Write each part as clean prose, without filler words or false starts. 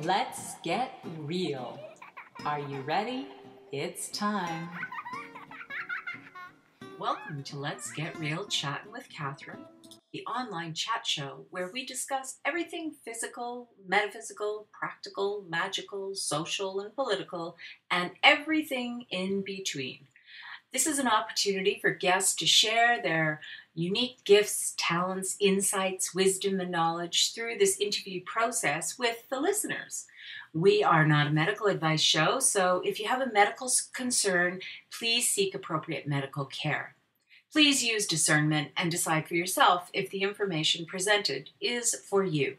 Let's get real. Are you ready? It's time. Welcome to Let's Get Real Chattin with Catherine, the online chat show where we discuss everything physical, metaphysical, practical, magical, social, and political, and everything in between. This is an opportunity for guests to share their unique gifts, talents, insights, wisdom, and knowledge through this interview process with the listeners. We are not a medical advice show, so if you have a medical concern, please seek appropriate medical care. Please use discernment and decide for yourself if the information presented is for you.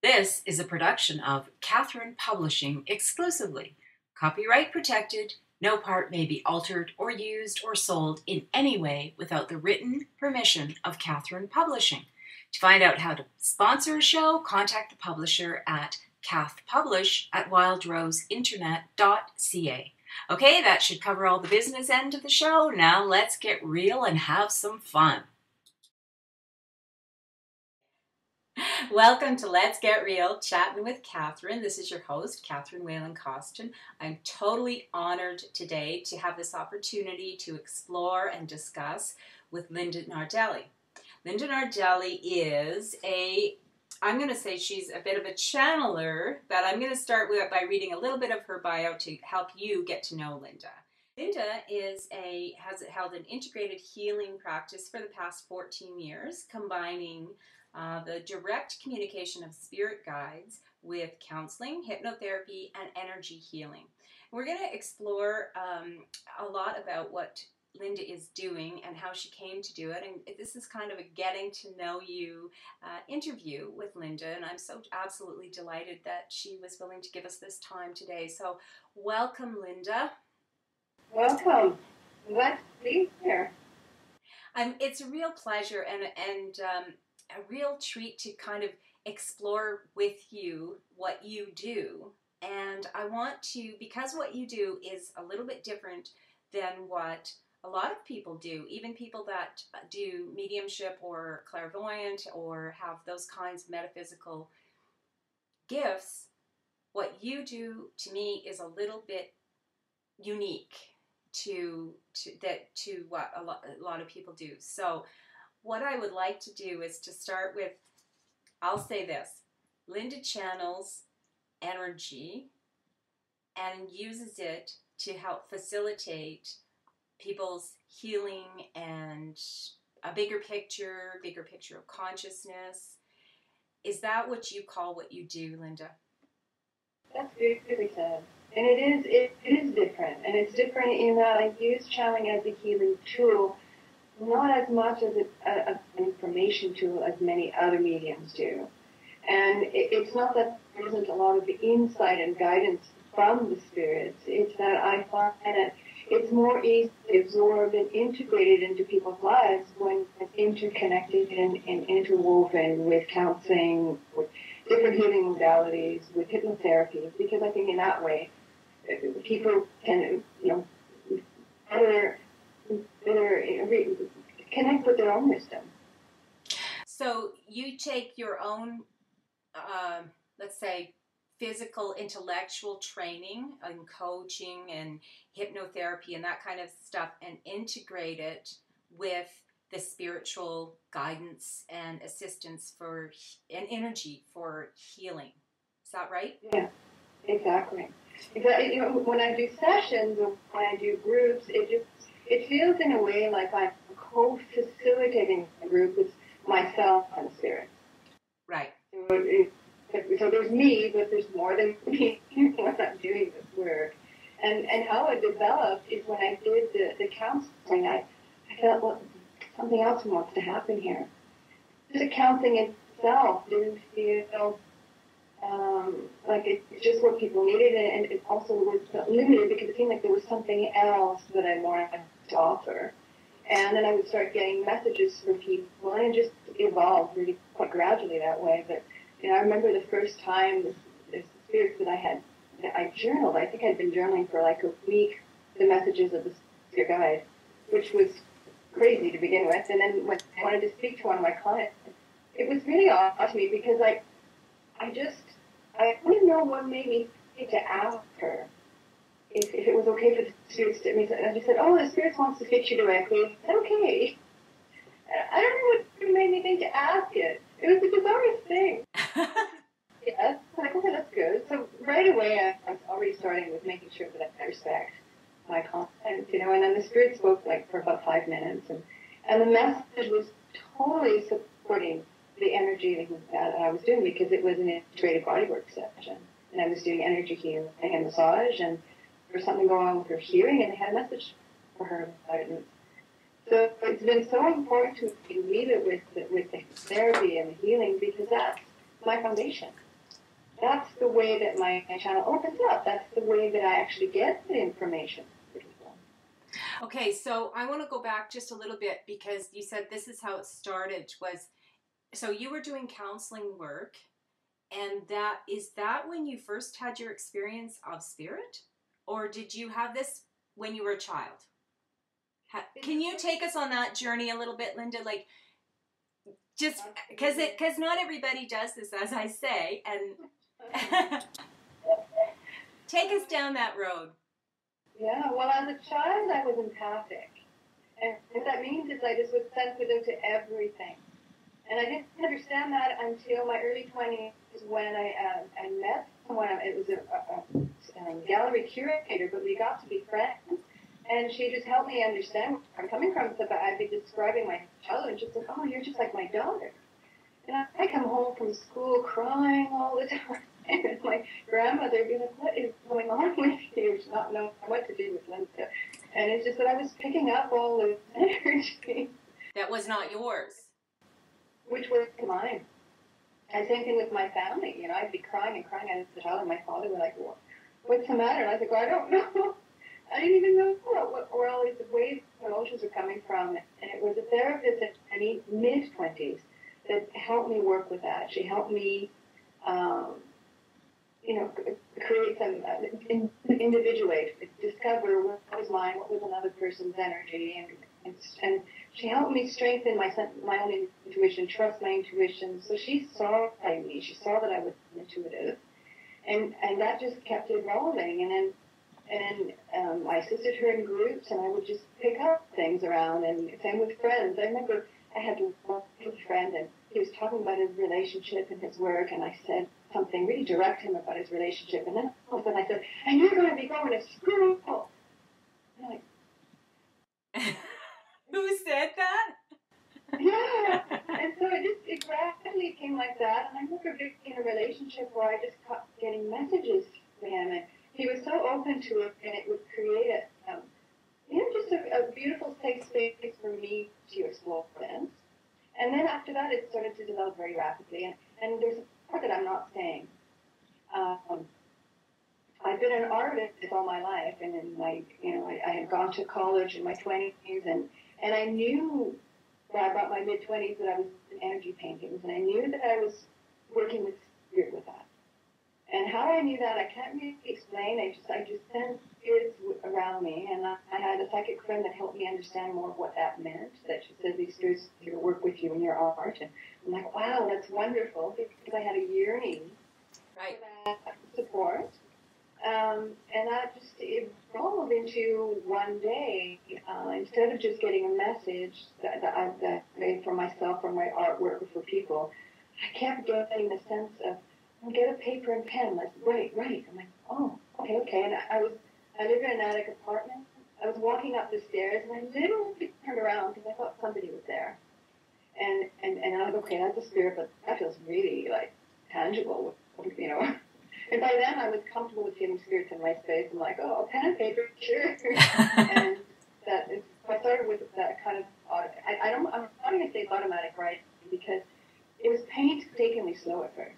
This is a production of Catherine Publishing exclusively. Copyright protected. No part may be altered or used or sold in any way without the written permission of Catherine Publishing. To find out how to sponsor a show, contact the publisher at cathpublish@wildroseinternet.ca. Okay, that should cover all the business end of the show. Now let's get real and have some fun. Welcome to Let's Get Real Chattin with Catherine. This is your host, Catherine Whalen-Costin. I'm totally honored today to have this opportunity to explore and discuss with Linda Nardelli. Linda Nardelli is I'm going to say she's a bit of a channeler, but I'm going to start by reading a little bit of her bio to help you get to know Linda. Linda has held an integrated healing practice for the past 14 years, combining the direct communication of spirit guides with counseling, hypnotherapy, and energy healing. We're going to explore a lot about what Linda is doing and how she came to do it. And this is kind of a getting to know you interview with Linda. And I'm so absolutely delighted that she was willing to give us this time today. So welcome, Linda. Welcome. Glad to be here. It's a real pleasure and a real treat to kind of explore with you what you do. And I want to, because what you do is a little bit different than what a lot of people do, even people that do mediumship or clairvoyant or have those kinds of metaphysical gifts, what you do to me is a little bit unique to what a lot of people do. So what I would like to do is to start with, I'll say this, Linda channels energy and uses it to help facilitate people's healing and a bigger picture of consciousness. Is that what you call what you do, Linda? That's beautifully said. And it is different. And it's different in that I use channeling as a healing tool, not as much as an information tool as many other mediums do. And it's not that there isn't a lot of insight and guidance from the spirits. It's that I find that it's more easily absorbed and integrated into people's lives when it's interconnected and interwoven with counseling, with different healing modalities, with hypnotherapy, because I think in that way people can, better connect with their own wisdom. So you take your own, let's say, physical, intellectual training and coaching and hypnotherapy and that kind of stuff and integrate it with the spiritual guidance and assistance and energy for healing. Is that right? Yeah, exactly. When I do sessions or when I do groups, it feels in a way like I'm co-facilitating a group with myself and spirit. Right. So there's me, but there's more than me when I'm doing this work. And how it developed is when I did the counseling, I felt, well, something else wants to happen here. The counseling itself didn't feel like it's just what people needed, and it also was limited because it seemed like there was something else that I wanted to offer. And then I would start getting messages from people, and it just evolved really quite gradually that way. But I remember the first time the spirits that I journaled. I think I'd been journaling for like a week, the messages of the spirit guide, which was crazy to begin with. And then when I wanted to speak to one of my clients, it was really odd to me because I couldn't didn't know what made me think to ask her if it was okay for the spirits to, and she said, oh, the spirits wants to fix you directly. I said, okay. I don't know what made me think to ask it. It was the bizarrest thing. Yes. I'm like, okay, that's good. So right away, I was already starting with making sure that I respect my content, you know, and then the spirit spoke like for about 5 minutes, and the message was totally supporting the energy that I was doing, because it was an integrated bodywork session, and I was doing energy healing and massage, and there was something going on with her hearing, and they had a message for her about it. And so it's been so important to leave it with the therapy and the healing, because that's my foundation. That's the way that my channel opens up. That's the way that I actually get the information. Okay, so I want to go back just a little bit, because you said this is how it started. So you were doing counseling work, and is that when you first had your experience of spirit? Or did you have this when you were a child? Can you take us on that journey a little bit, Linda? Like, just because not everybody does this, as I say, and take us down that road. Yeah, well, as a child, I was empathic. And what that means is I just was sensitive to everything. And I didn't understand that until my early 20s, when I met someone. It was a gallery curator, but we got to be friends. And she just helped me understand where I'm coming from. So I'd be describing my childhood, and she'd say, oh, you're just like my daughter. And I come home from school crying all the time. And my grandmother would be like, what is going on with you? She's not knowing what to do with Linda. And it's just that I was picking up all this energy. That was not yours. Which was mine. And same thing with my family. You know, I'd be crying and crying as a child, and my father would like, what's the matter? And I was like, I don't know. I didn't even know where all these waves of emotions are coming from. And it was a therapist in my mid-20s that helped me work with that. She helped me, create some, individuate, discover what was mine, what was another person's energy, and she helped me strengthen my own intuition, trust my intuition. So she saw me. She saw that I was intuitive, and that just kept evolving. And I assisted her in groups, and I would just pick up things around, and same with friends. I remember I had one friend, and he was talking about his relationship and his work, and I said something really direct to him about his relationship, and then all of a sudden I said, and you're going to be going to school. And I'm like, who said that? Yeah. And so it gradually came like that, and I remember being in a relationship where I just kept getting messages from him, and he was so open to it, and it would create just a beautiful safe space for me to explore things. And then after that, it started to develop very rapidly. And there's a part that I'm not saying. I've been an artist all my life, and I had gone to college in my 20s, and I knew about my mid-20s that I was in energy paintings, and I knew that I was working with spirit with that. And how I knew that, I can't really explain. I just sensed spirits around me, and I had a psychic friend that helped me understand more of what that meant. That she said these spirits here work with you in your art, and I'm like, wow, that's wonderful, because I had a yearning for that support. And that just evolved into one day, instead of just getting a message that I made for myself, for my artwork, or for people, I kept getting the sense of, get a paper and pen, let's write. I'm like, oh, okay. And I lived in an attic apartment. I was walking up the stairs, and I literally turned around because I thought somebody was there. And I was like, okay, that's a spirit, but that feels really like tangible, you know. And by then I was comfortable with feeling spirits in my space. I'm like, oh, pen and paper, sure. And I started with that kind of, I'm not going to say it's automatic writing, because it was painstakingly slow at first.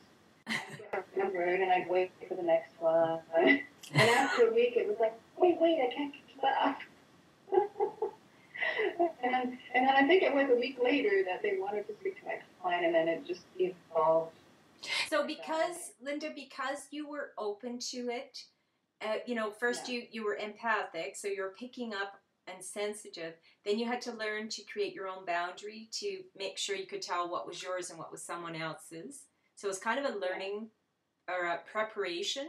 I'd remember it, and I'd wait for the next one. And after a week, it was like, wait, I can't keep up. And then I think it was a week later that they wanted to speak to my client, and then it just evolved. So Linda, because you were open to it, first you were empathic, so you're picking up and sensitive, then you had to learn to create your own boundary to make sure you could tell what was yours and what was someone else's. So it's kind of a learning or a preparation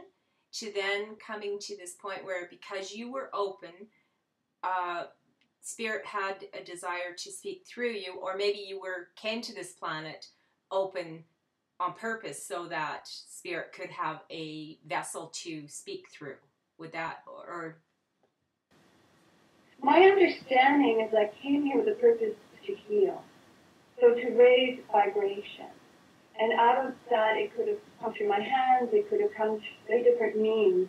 to then coming to this point where, because you were open, Spirit had a desire to speak through you, or maybe you came to this planet open on purpose so that Spirit could have a vessel to speak through? Would that, or? My understanding is I came here with a purpose to heal, so to raise vibration. And out of that, it could have come through my hands, it could have come through very different means.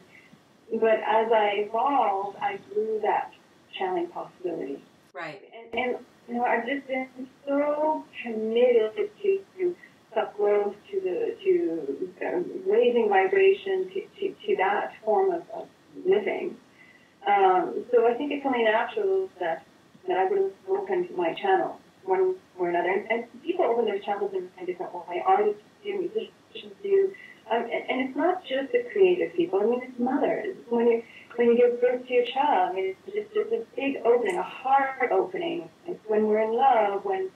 But as I evolved, I grew that channeling possibility. Right. And you know, I've just been so committed to self-growth, to raising vibration, to that form of living. So I think it's only natural that I would have opened my channel one way or another. And people open their channels in a different way. Artists do, musicians do. And it's not just the creative people. I mean, it's mothers. When you give birth to your child, I mean, it's just a big opening, a heart opening. It's when we're in love, when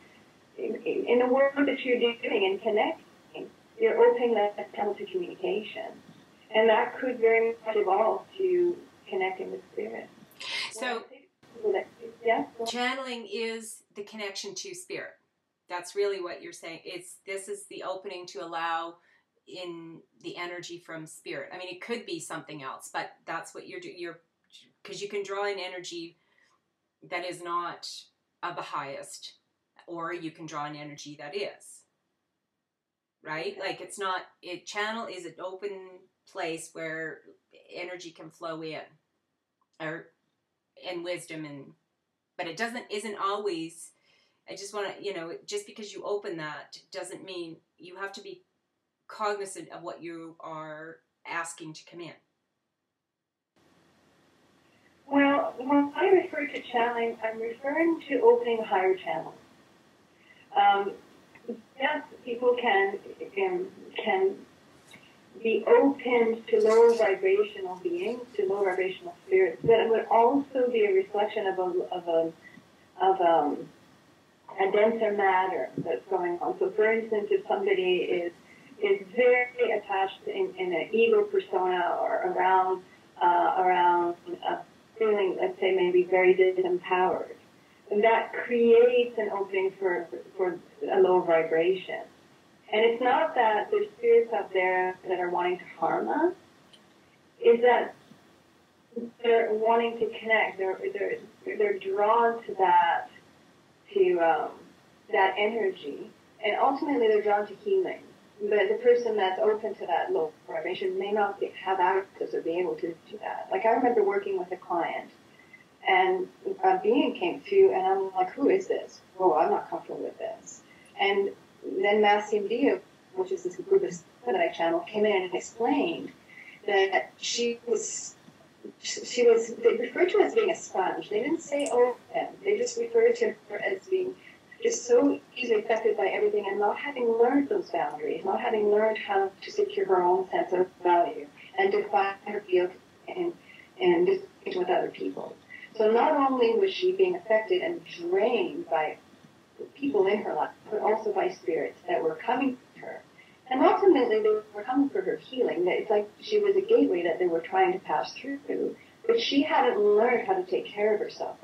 in the work that you're doing and connecting, you're opening that channel to communication. And that could very much evolve to connecting with Spirit. So, yeah, channeling is the connection to Spirit. That's really what you're saying. This is the opening to allow in the energy from Spirit. I mean, it could be something else, but that's what you're doing. Because you can draw in energy that is not of the highest, or you can draw an energy that is. Right? Like channel is an open place where energy can flow in, and wisdom, but it isn't always. I just want to, just because you open that doesn't mean you have to be cognizant of what you are asking to come in. Well, when I refer to channeling, I'm referring to opening higher channels. Yes, people can be open to lower vibrational beings, to lower vibrational spirits, but it would also be a reflection of a denser matter that's going on. So, for instance, if somebody is very attached in an ego persona or around feeling, let's say, maybe very disempowered, and that creates an opening for a low vibration. And it's not that there's spirits out there that are wanting to harm us. It's that they're wanting to connect. They're drawn to that energy, and ultimately they're drawn to healing. But the person that's open to that low vibration may not have access or be able to do that. Like, I remember working with a client, and a being came through, and I'm like, who is this? Oh, I'm not comfortable with this. And then Massim Dia, which is this group of that I channeled, came in and explained that she was, they referred to her as being a sponge. They didn't say open. They just referred to her as being just so easily affected by everything, and not having learned those boundaries, not having learned how to secure her own sense of value and define her field and distinction with other people. So not only was she being affected and drained by the people in her life, but also by spirits that were coming to her. And ultimately, they were coming for her healing. It's like she was a gateway that they were trying to pass through, but she hadn't learned how to take care of herself.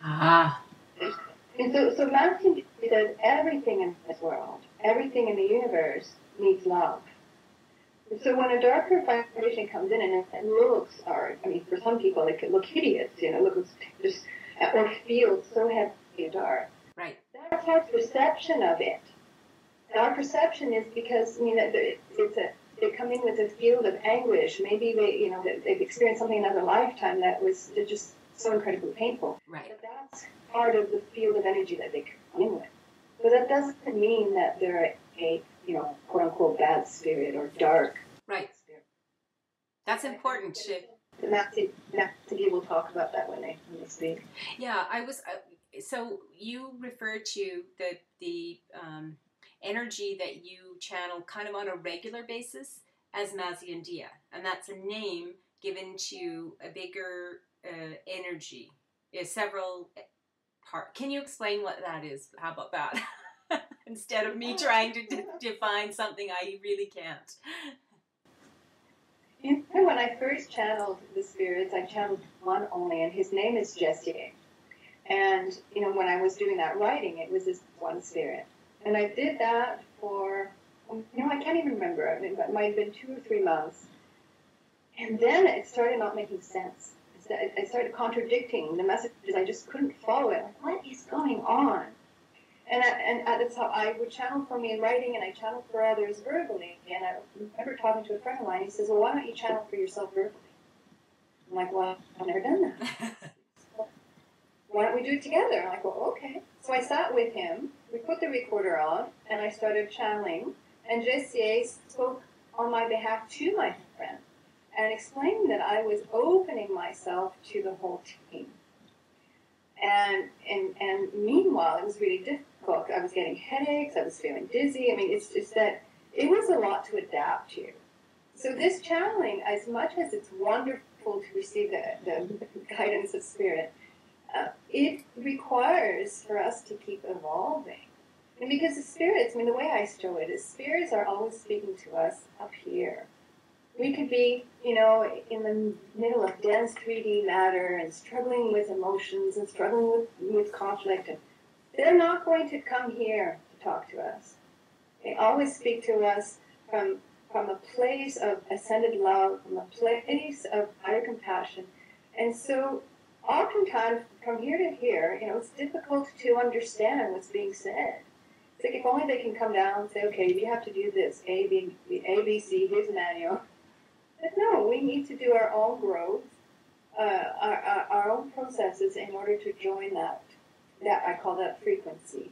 Ah. And so Massim says everything in this world, everything in the universe needs love. And so when a darker vibration comes in and it looks, or I mean, for some people it could look hideous, looks just, or feels so heavy and dark. Right. That's our perception of it. And our perception is because, they come in with a field of anguish. Maybe they've experienced something in another lifetime that was just so incredibly painful. Right. But that's part of the field of energy that they come in with. But that doesn't mean that they're a quote unquote bad spirit or dark. Right. Spirit. That's important to. Matthew will talk about that when they speak. Yeah, I was. So you referred to the energy that you channel kind of on a regular basis as Maziandia, and that's a name given to a bigger energy. Is several part. Can you explain what that is? How about that? Instead of me trying to define something I really can't. You know, when I first channeled the spirits, I channeled one only, and his name is Jesse. And, you know, when I was doing that writing, it was this one spirit. And I did that for, you know, I can't even remember. I mean, it might have been 2 or 3 months. And then it started not making sense. It started contradicting the messages. I just couldn't follow it. Like, what is going on? And that's how I would channel for me in writing, and I channeled for others verbally. And I remember talking to a friend of mine. He says, well, why don't you channel for yourself verbally? I'm like, well, I've never done that. Why don't we do it together? I'm like, well, okay. So I sat with him. We put the recorder on, and I started channeling. And Jesse spoke on my behalf to my friend and explained that I was opening myself to the whole team. And meanwhile, it was really difficult. I was getting headaches. I was feeling dizzy. I mean, it's just that it was a lot to adapt to. So this channeling, as much as it's wonderful to receive the guidance of spirit, it requires for us to keep evolving. And because the spirits, I mean, the way I show it is spirits are always speaking to us up here. We could be, you know, in the middle of dense 3D matter and struggling with emotions and struggling with conflict. And they're not going to come here to talk to us. They always speak to us from a place of ascended love, from a place of higher compassion. And so oftentimes, from here to here, you know, it's difficult to understand what's being said. It's like if only they can come down and say, okay, you have to do this, A, B, C, here's the manual. But no, we need to do our own growth, our own processes in order to join that I call that frequency.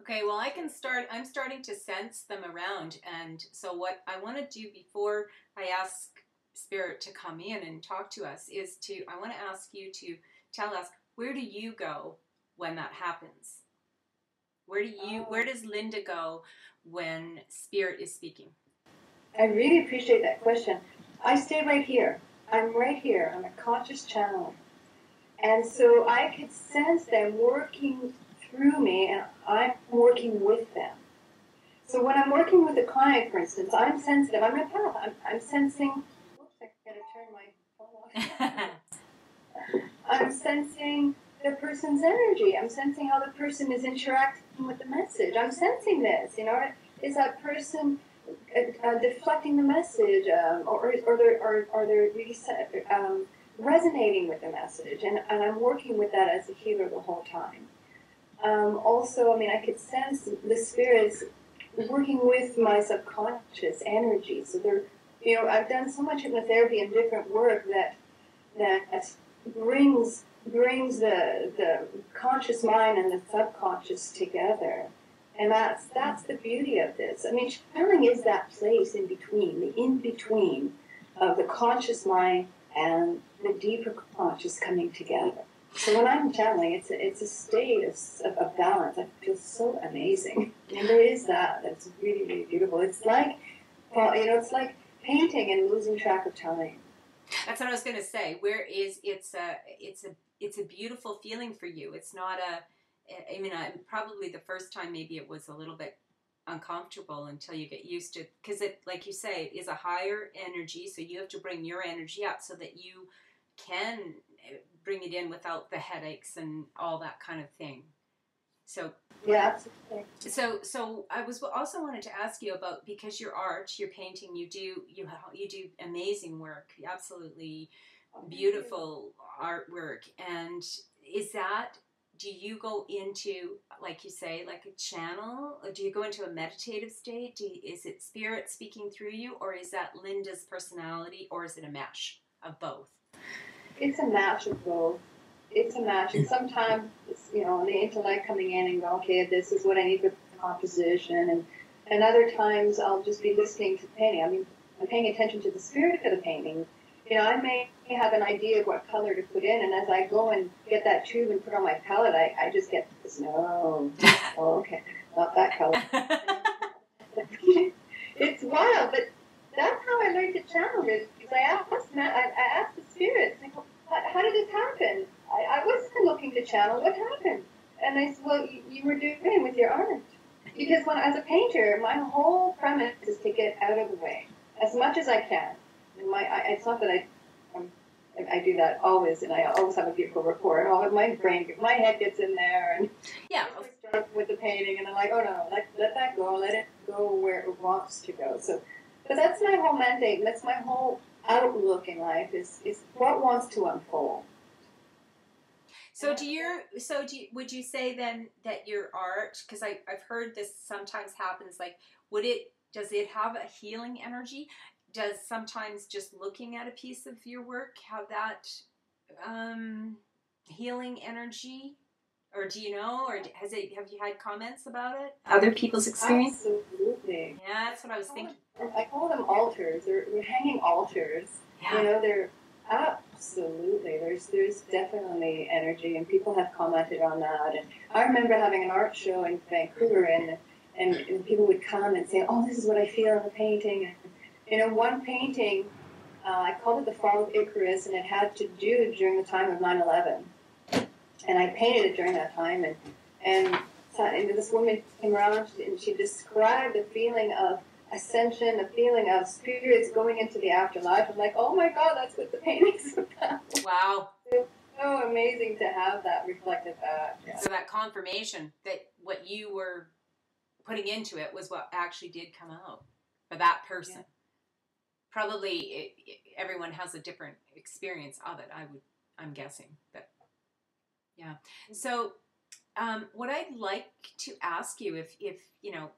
Okay, well, I'm starting to sense them around. And so what I want to do before I ask Spirit to come in and talk to us is I want to ask you to tell us, where do you go when that happens? Where does Linda go when Spirit is speaking? I really appreciate that question. I stay right here. I'm right here. I'm a conscious channeler. And so I could sense them working through me, and I'm working with them. So when I'm working with a client, for instance, I'm sensitive. I'm an empath. I'm sensing... Oops, I gotta turn my phone off. I'm sensing the person's energy. I'm sensing how the person is interacting with the message. I'm sensing this. You know, is that person deflecting the message, or they're really resonating with the message? And I'm working with that as a healer the whole time. Also, I mean, I could sense the spirits working with my subconscious energy. So they're, you know, I've done so much hypnotherapy and different work that brings the conscious mind and the subconscious together. And that's the beauty of this. I mean, channeling is that place in between, the in-between of the conscious mind and the deeper conscious coming together. So when I'm channeling, it's a state of balance. I feel so amazing. And there is that's really, really beautiful. It's like, well, you know, it's like painting and losing track of time. That's what I was going to say. It's a beautiful feeling for you. It's not I mean, probably the first time maybe it was a little bit uncomfortable until you get used to it. Because it, like you say, is a higher energy, so you have to bring your energy up so that you can bring it in without the headaches and all that kind of thing. So yeah, absolutely. So I was also wanted to ask you about, because your art, your painting, you do amazing work, absolutely beautiful artwork. And do you go into, like you say, like a channel? Or do you go into a meditative state? Is it spirit speaking through you, or is that Linda's personality, or is it a mash of both? It's a match of both. It's a match. And sometimes it's, you know, the intellect coming in and go, okay, this is what I need for composition. And other times I'll just be listening to the painting. I mean, I'm paying attention to the spirit of the painting. You know, I may have an idea of what color to put in, and as I go and get that tube and put on my palette, I just get this, no, oh, okay, not that color. It's wild, but that's how I learned to channel it. Because I asked the spirits, I go, how did this happen? I wasn't looking to channel. What happened? And they said, well, you were doing it with your art. Because as a painter, my whole premise is to get out of the way as much as I can. It's not that I do that always, and I always have a beautiful report. Oh, my head gets in there, and yeah, I start with the painting, and I'm like, oh no, let that go, let it go where it wants to go. So, but that's my whole mandate. That's my whole outlook in life is what wants to unfold. So would you say then that your art, because I've heard this sometimes happens, like, does it have a healing energy? Does sometimes just looking at a piece of your work have that healing energy? Or do you know, or have you had comments about it? Other people's experience? Absolutely. Yeah, that's what I was thinking. I call them altars. They're hanging altars. Yeah. You know, they're absolutely. There's definitely energy, and people have commented on that. And I remember having an art show in Vancouver, and people would come and say, "Oh, this is what I feel in the painting." And, you know, one painting, I called it the Fall of Icarus, and it had to do during the time of 9/11. And I painted it during that time, and this woman came around and she described the feeling of ascension, the feeling of spirits going into the afterlife. I'm like, oh my God, that's what the painting's about. Wow. It's so amazing to have that reflected back. Yeah. So that confirmation that what you were putting into it was what actually did come out for that person. Yeah. Probably everyone has a different experience of it, I'm guessing, but yeah. So what I'd like to ask you, if you know,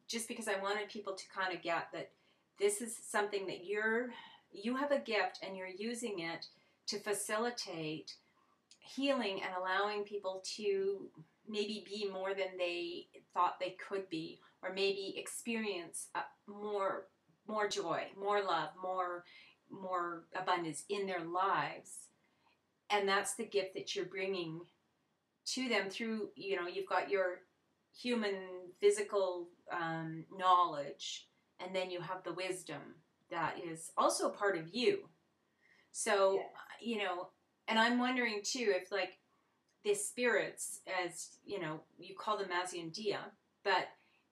just because I wanted people to kind of get that this is something that you have a gift and you're using it to facilitate healing and allowing people to maybe be more than they thought they could be, or maybe experience more joy, more love, more abundance in their lives. And that's the gift that you're bringing to them through, you know, you've got your human physical knowledge, and then you have the wisdom that is also part of you. So, yes. You know, and I'm wondering too, if like the spirits, as you know, you call them Maziandia, but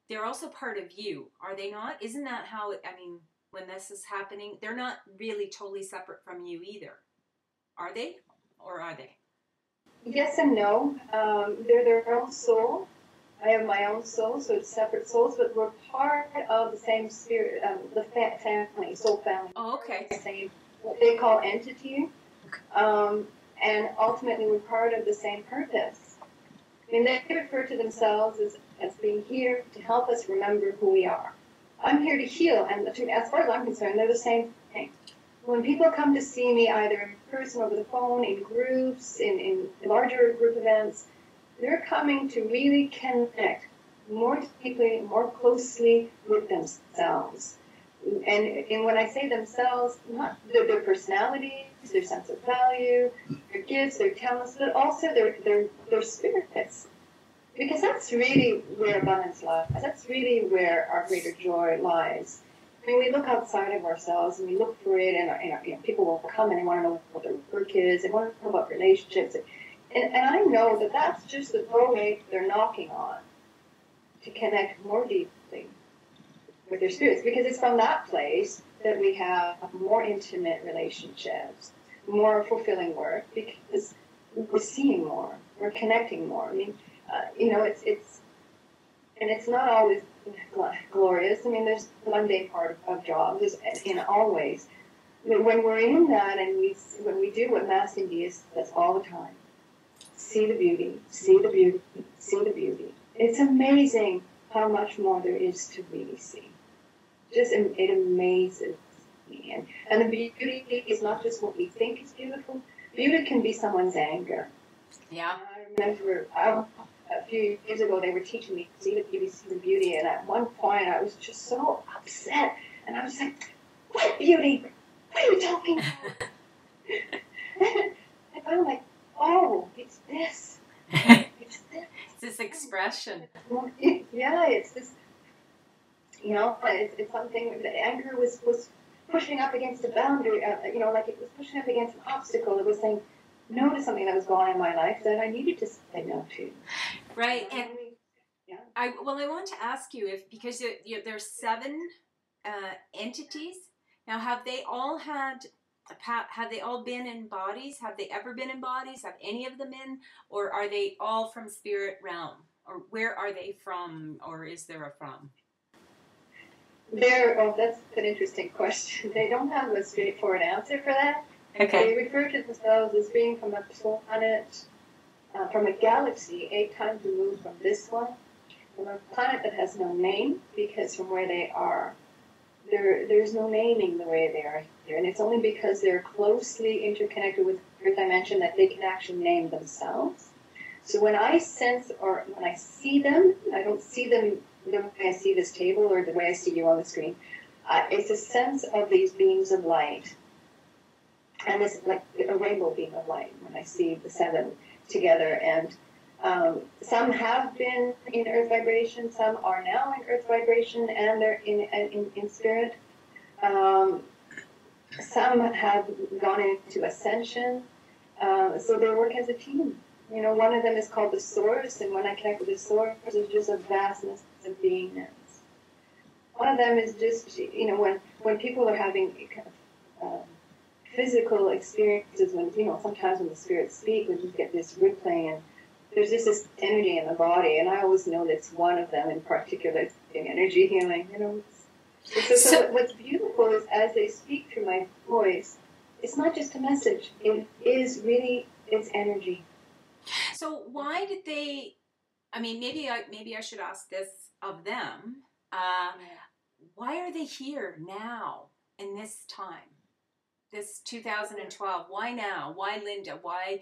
they're also part of you, are they not? Isn't that how, I mean, when this is happening, they're not really totally separate from you either, are they? Or are they? Yes and no. They're their own soul. I have my own soul, so it's separate souls, but we're part of the same spirit, the family, soul family. Oh, okay. The same, what they call entity. And ultimately, we're part of the same purpose. I mean, they refer to themselves as being here to help us remember who we are. I'm here to heal, and as far as I'm concerned, they're the same thing. When people come to see me, either in person, over the phone, in groups, in larger group events, they're coming to really connect more deeply, more closely with themselves. And when I say themselves, not their personalities, their sense of value, their gifts, their talents, but also their spirits. Because that's really where abundance lies. That's really where our greater joy lies. I mean, we look outside of ourselves and we look for it, and you know, people will come and they want to know what their work is, they want to know about relationships. And I know that that's just the doorway they're knocking on to connect more deeply with their spirits, because it's from that place that we have more intimate relationships, more fulfilling work, because we're seeing more, we're connecting more. I mean, you know, it's not always glorious. I mean, there's the mundane part of jobs, and always. But when we're in that, and when we do what Mass India does all the time, see the beauty, see the beauty, see the beauty. It's amazing how much more there is to really see. It amazes me. And the beauty is not just what we think is beautiful. Beauty can be someone's anger. Yeah. I remember a few years ago they were teaching me see the beauty, and at one point I was just so upset, and I was like, "What beauty? What are you talking about?" And I'm like, "Oh, it's this. It's this. It's this expression." Yeah, it's this. You know, it's something. The anger was pushing up against a boundary. You know, like it was pushing up against an obstacle. It was saying no to something that was going on in my life that I needed to say no to. Right, and yeah. I want to ask you, because there's 7 entities. Now, have they all been in bodies? Have they ever been in bodies? Have any of them been? Or are they all from spirit realm? Or where are they from? Or is there a from? That's an interesting question. They don't have a straightforward answer for that. Okay. They refer to themselves as being from a planet, from a galaxy 8 times removed from this one, from a planet that has no name, because from where they are, there's no naming the way they are here. And it's only because they're closely interconnected with the Earth dimension that they can actually name themselves. So when I sense or when I see them, I don't see them the way I see this table or the way I see you on the screen. It's a sense of these beings of light. And it's like a rainbow beam of light when I see the 7 together. And some have been in earth vibration, some are now in earth vibration, and they're in spirit. Some have gone into ascension, so they work as a team. You know, one of them is called the Source, and when I connect with the Source, there's just a vastness of beingness. One of them is just, you know, when people are having kind of physical experiences, when, you know, sometimes when the spirits speak, we just get this rippling, and there's just this energy in the body, and I always know that's one of them in particular, doing energy healing, you know. So what's beautiful is as they speak through my voice, it's not just a message, it is really, it's energy. So why did they, I mean, maybe I should ask this of them, why are they here now in this time, this 2012? Why now? Why Linda? Why,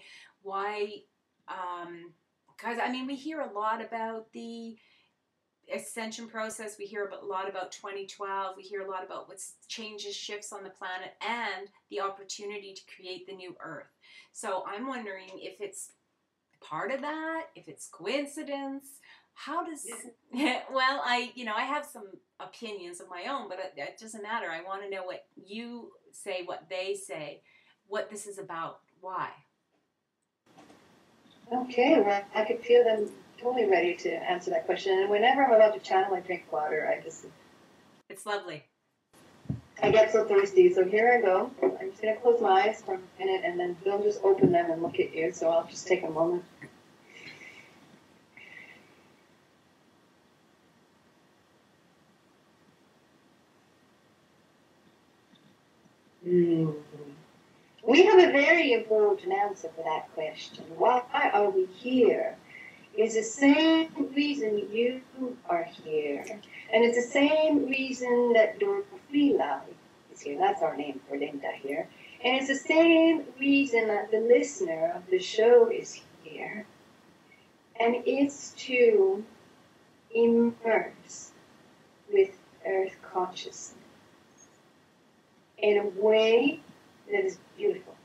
because, I mean, we hear a lot about the ascension process. We hear a lot about 2012. We hear a lot about what changes, shifts on the planet, and the opportunity to create the new Earth. So I'm wondering if it's part of that, if it's coincidence. How does, well, I have some opinions of my own, but it doesn't matter. I want to know what you say, what they say, what this is about, why. Okay, well, I could feel them totally ready to answer that question. And whenever I'm about to channel, I drink water. It's lovely. I get so thirsty. So here I go. I'm just going to close my eyes for a minute, and then they'll just open them and look at you. So I'll just take a moment. We have a very important answer for that question. Why are we here? It's the same reason you are here. And it's the same reason that Dorfila is here. That's our name for Linda here. And it's the same reason that the listener of the show is here. And it's to immerse with Earth consciousness in a way that is beautiful.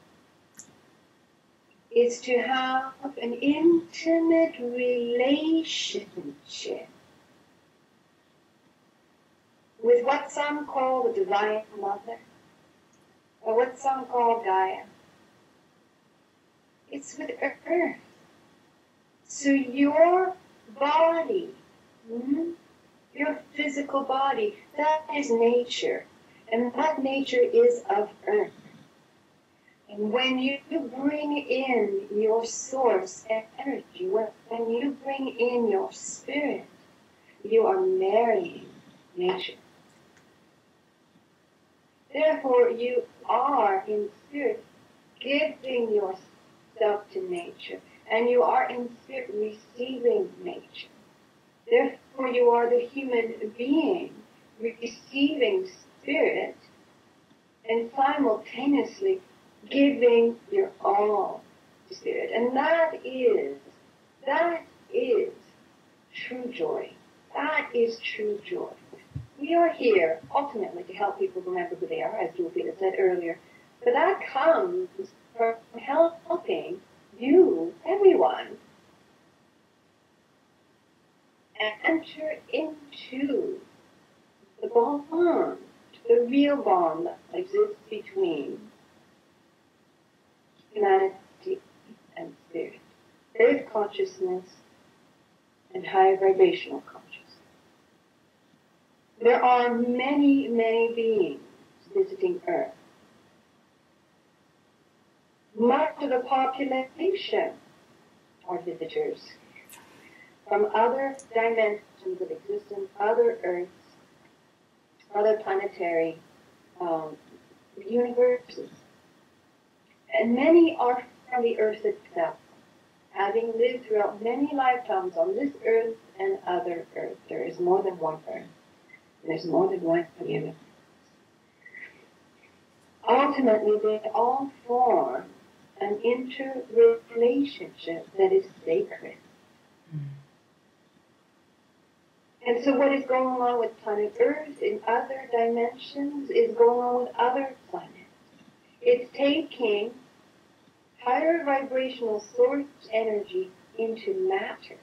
It's to have an intimate relationship with what some call the Divine Mother, or what some call Gaia. It's with Earth. So your body, your physical body, that is nature. And that nature is of Earth. And when you bring in your source energy, when you bring in your spirit, you are marrying nature. Therefore, you are in spirit giving yourself to nature, and you are in spirit receiving nature. Therefore, you are the human being receiving spirit and simultaneously giving your all to spirit. And that is true joy. That is true joy. We are here ultimately to help people remember who they are, as Julia said earlier. But that comes from helping you, everyone, enter into the bond, the real bond that exists between humanity and spirit, earth consciousness and higher vibrational consciousness. There are many, many beings visiting Earth. Much of the population are visitors from other dimensions of existence, other Earths, other planetary universes. And many are from the Earth itself, having lived throughout many lifetimes on this Earth and other Earths. There is more than one Earth. There's more than one universe. Ultimately, they all form an interrelationship that is sacred. And so what is going on with planet Earth in other dimensions is going on with other planets. It's taking higher vibrational source energy into matter.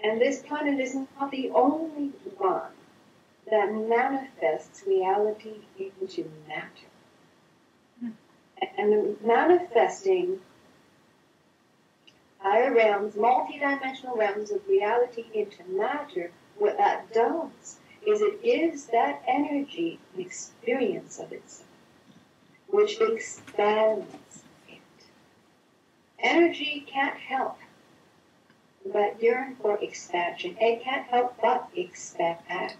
And this planet is not the only one that manifests reality into matter. And manifesting higher realms, multidimensional realms of reality into matter, what that does is it gives that energy an experience of itself, which expands it. Energy can't help but yearn for expansion. It can't help but expand.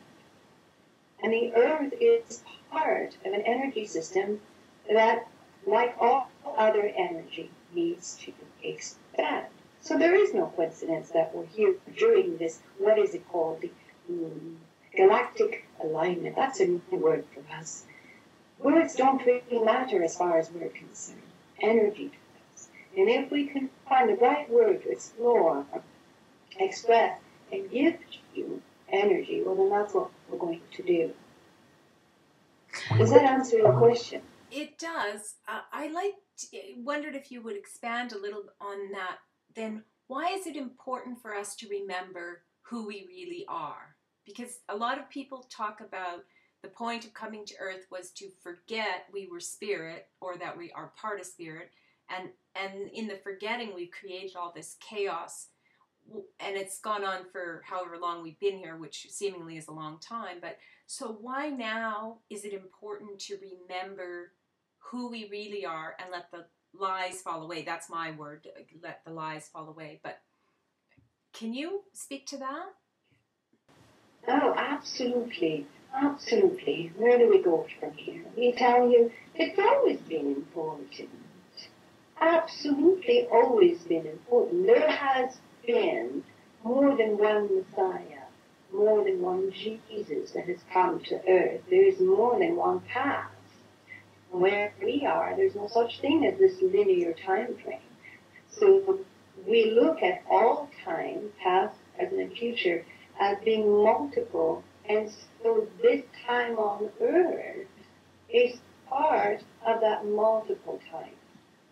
And the Earth is part of an energy system that, like all other energy, needs to expand. So there is no coincidence that we're here during this, what is it called, the galactic alignment. That's a new word for us. Words don't really matter as far as we're concerned. Energy does. And if we can find the right word to explore, express, and give you energy, well, then that's what we're going to do. Does that answer your question? It does. Wondered if you would expand a little on that. Then why is it important for us to remember who we really are? Because a lot of people talk about the point of coming to Earth was to forget we were spirit, or that we are part of spirit, and in the forgetting we've created all this chaos, and it's gone on for however long we've been here, which seemingly is a long time. But so why now is it important to remember who we really are and let the lies fall away? That's my word, let the lies fall away. But can you speak to that? Oh, absolutely. Absolutely. Where do we go from here? We tell you, it's always been important. Absolutely always been important. There has been more than one Messiah, more than one Jesus that has come to earth. There is more than one path. Where we are, there's no such thing as this linear time frame. So we look at all time, past, present, and future, as being multiple, and so this time on earth is part of that multiple time.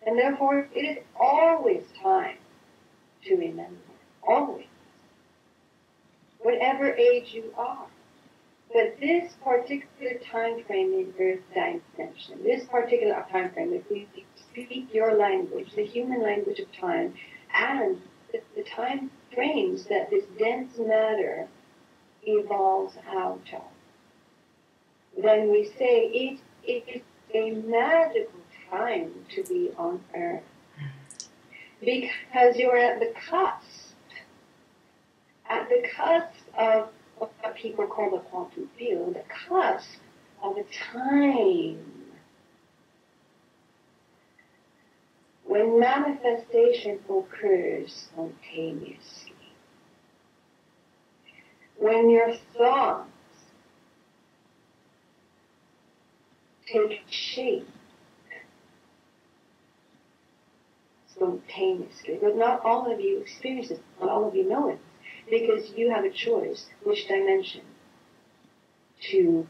And therefore, it is always time to remember. Always. Whatever age you are. But this particular time frame in Earth dimension, this particular time frame, if we speak your language, the human language of time, and the time frames that this dense matter evolves out of, then we say it is a magical time to be on Earth. Because you're at the cusp of what people call the quantum field, the cusp of a time when manifestation occurs spontaneously. When your thoughts take shape spontaneously. But not all of you experience it, not all of you know it, because you have a choice which dimension to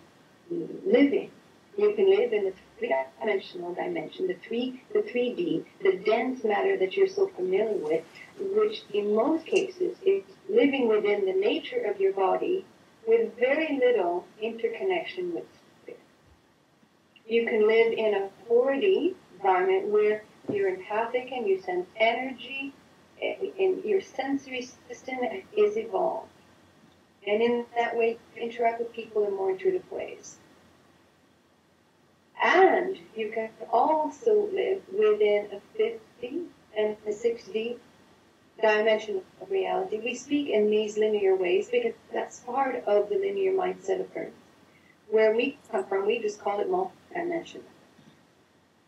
live in. You can live in the three-dimensional dimension, the 3D, the dense matter that you're so familiar with, which in most cases is living within the nature of your body with very little interconnection with spirit. You can live in a 4D environment where you're empathic and you sense energy, and your sensory system is evolved. And in that way, you interact with people in more intuitive ways. you can also live within a 5D and a 6D dimension of reality. We speak in these linear ways because that's part of the linear mindset of Earth. Where we come from, we just call it multi-dimensional.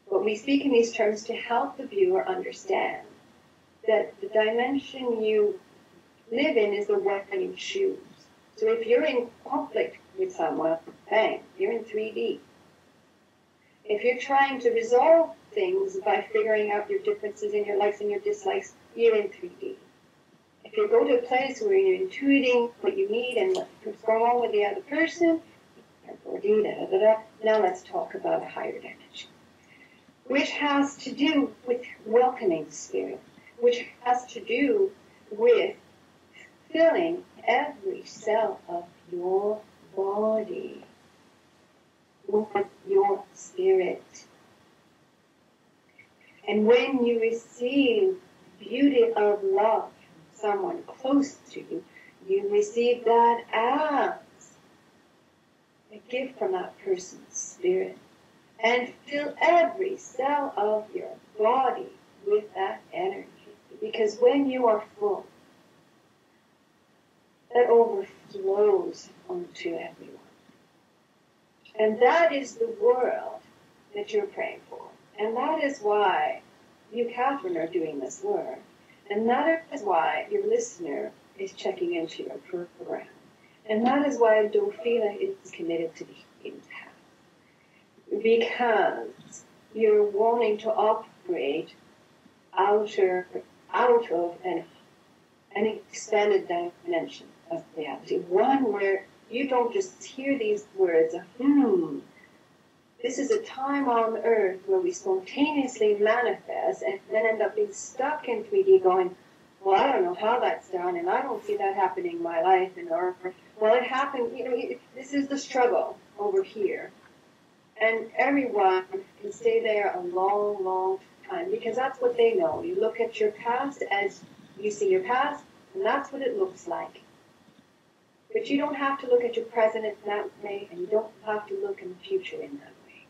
But we speak in these terms to help the viewer understand that the dimension you live in is the one you choose. So if you're in conflict with someone, bang, you're in 3D. If you're trying to resolve things by figuring out your differences in your likes and your dislikes, you're in 3D. If you go to a place where you're intuiting what you need and what's going on with the other person, 4D, da, da, da. Now let's talk about a higher dimension, which has to do with welcoming spirit, which has to do with filling every cell of your body with your spirit. And when you receive beauty of love from someone close to you, you receive that as a gift from that person's spirit. And fill every cell of your body with that energy. Because when you are full, that overflows onto everyone. And that is the world that you're praying for. And that is why you, Catherine, are doing this work. And that is why your listener is checking into your program. And that is why Dofina is committed to the healing path. Because you're wanting to operate out of an expanded dimension of reality. One where you don't just hear these words of, this is a time on earth where we spontaneously manifest and then end up being stuck in 3D going, well, I don't know how that's done, and I don't see that happening in my life, and or, well, it happened, this is the struggle over here. And everyone can stay there a long, long time, because that's what they know. You look at your past as you see your past, and that's what it looks like. But you don't have to look at your present in that way, and you don't have to look in the future in that way.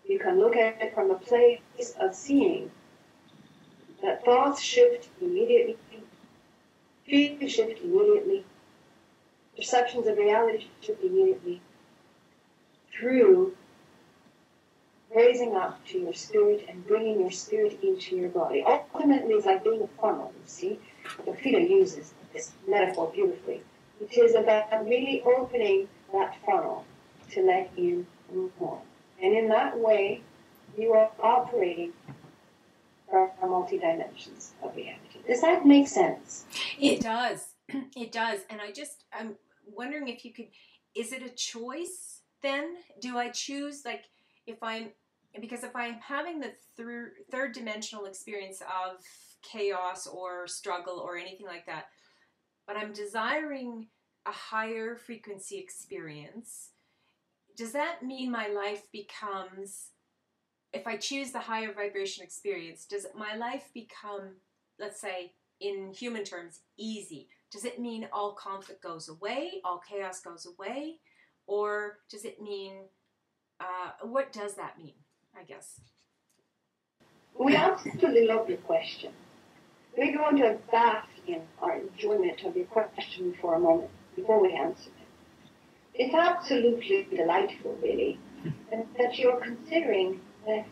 You can look at it from a place of seeing that thoughts shift immediately, feelings shift immediately, perceptions of reality shift immediately, through raising up to your spirit and bringing your spirit into your body. Ultimately, it's like being a funnel, you see. Dofina uses this metaphor beautifully. It is about really opening that funnel to let you move on. And in that way, you are operating from multi-dimensions of reality. Does that make sense? It does. It does. And I'm wondering if you could, is it a choice then? Do I choose, like, because if I'm having the third dimensional experience of chaos or struggle or anything like that, but I'm desiring a higher frequency experience, does that mean my life becomes, if I choose the higher vibration experience, does my life become, let's say, in human terms, easy? Does it mean all conflict goes away, all chaos goes away? Or does it mean, what does that mean, I guess? We absolutely love your question. We're going to bask in our enjoyment of your question for a moment before we answer it. It's absolutely delightful, really, that you're considering that,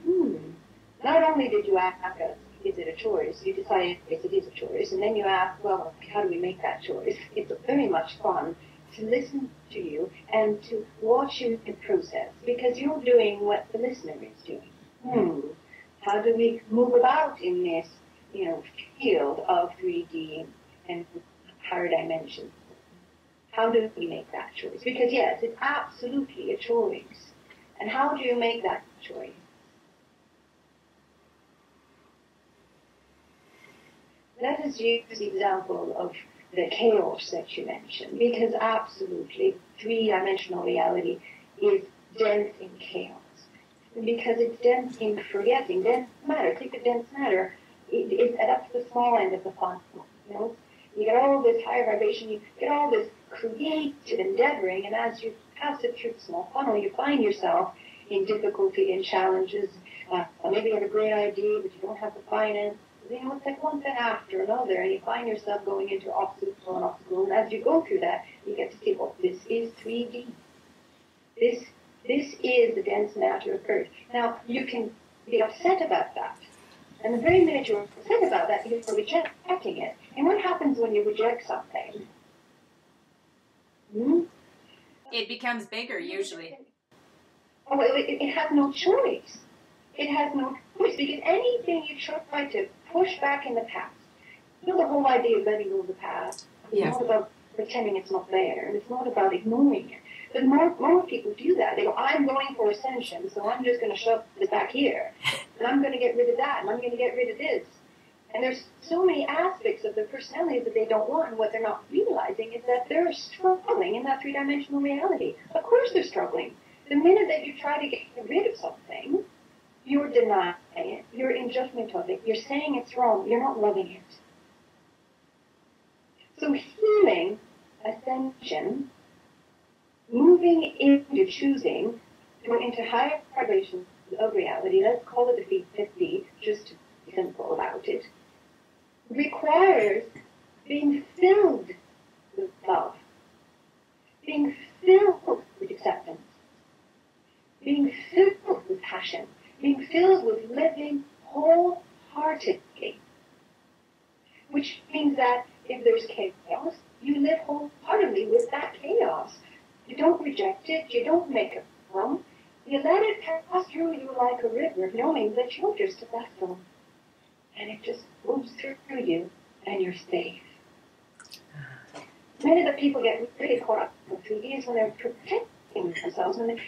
not only did you ask us, is it a choice? You decided, yes, it is a choice. And then you ask, well, how do we make that choice? It's very much fun to listen to you and to watch you in process, because you're doing what the listener is doing. How do we move about in this, field of 3D and higher dimensions? How do we make that choice? Because yes, it's absolutely a choice. And how do you make that choice? Let us use the example of the chaos that you mentioned, because absolutely three-dimensional reality is dense in chaos. Because it's dense in forgetting. Dense matter, take the dense matter, that's the small end of the funnel. You get all this higher vibration, you get all this creative endeavoring, and as you pass it through the small funnel, you find yourself in difficulty and challenges. Maybe you have a great idea, but you don't have the finance. You know, it's like one thing after another, and you find yourself going into obstacle and obstacle. And as you go through that, you get to see, well, this is 3D. This is the dense matter of Earth. Now, you can be upset about that. And the very minute you're upset about that, you're rejecting it. And what happens when you reject something? It becomes bigger, usually. Oh, well, it has no choice. It has no choice, because anything you try to push back in the past, you know, the whole idea of letting go of the past, it's not about pretending it's not there, and it's not about ignoring it. But more people do that. They go, I'm going for ascension, so I'm just going to shove this back here, and I'm going to get rid of that, and I'm going to get rid of this. And there's so many aspects of their personalities that they don't want, and what they're not realizing is that they're struggling in that three-dimensional reality. Of course they're struggling. The minute that you try to get rid of something, you're denying it. You're in judgment of it. You're saying it's wrong. You're not loving it. So healing, ascension, moving into choosing to go into higher vibrations of reality, let's call it the fifth beat, just to be simple about it, requires being filled with love, being filled with acceptance, being filled with passion, being filled with living wholeheartedly, which means that if there's chaos, you live wholeheartedly with that chaos. You don't reject it, you don't make it wrong, you let it pass through you like a river, knowing that you're just a vessel. And it just moves through you, and you're safe. Many of the people get really caught up in 3D is when they're protecting themselves, when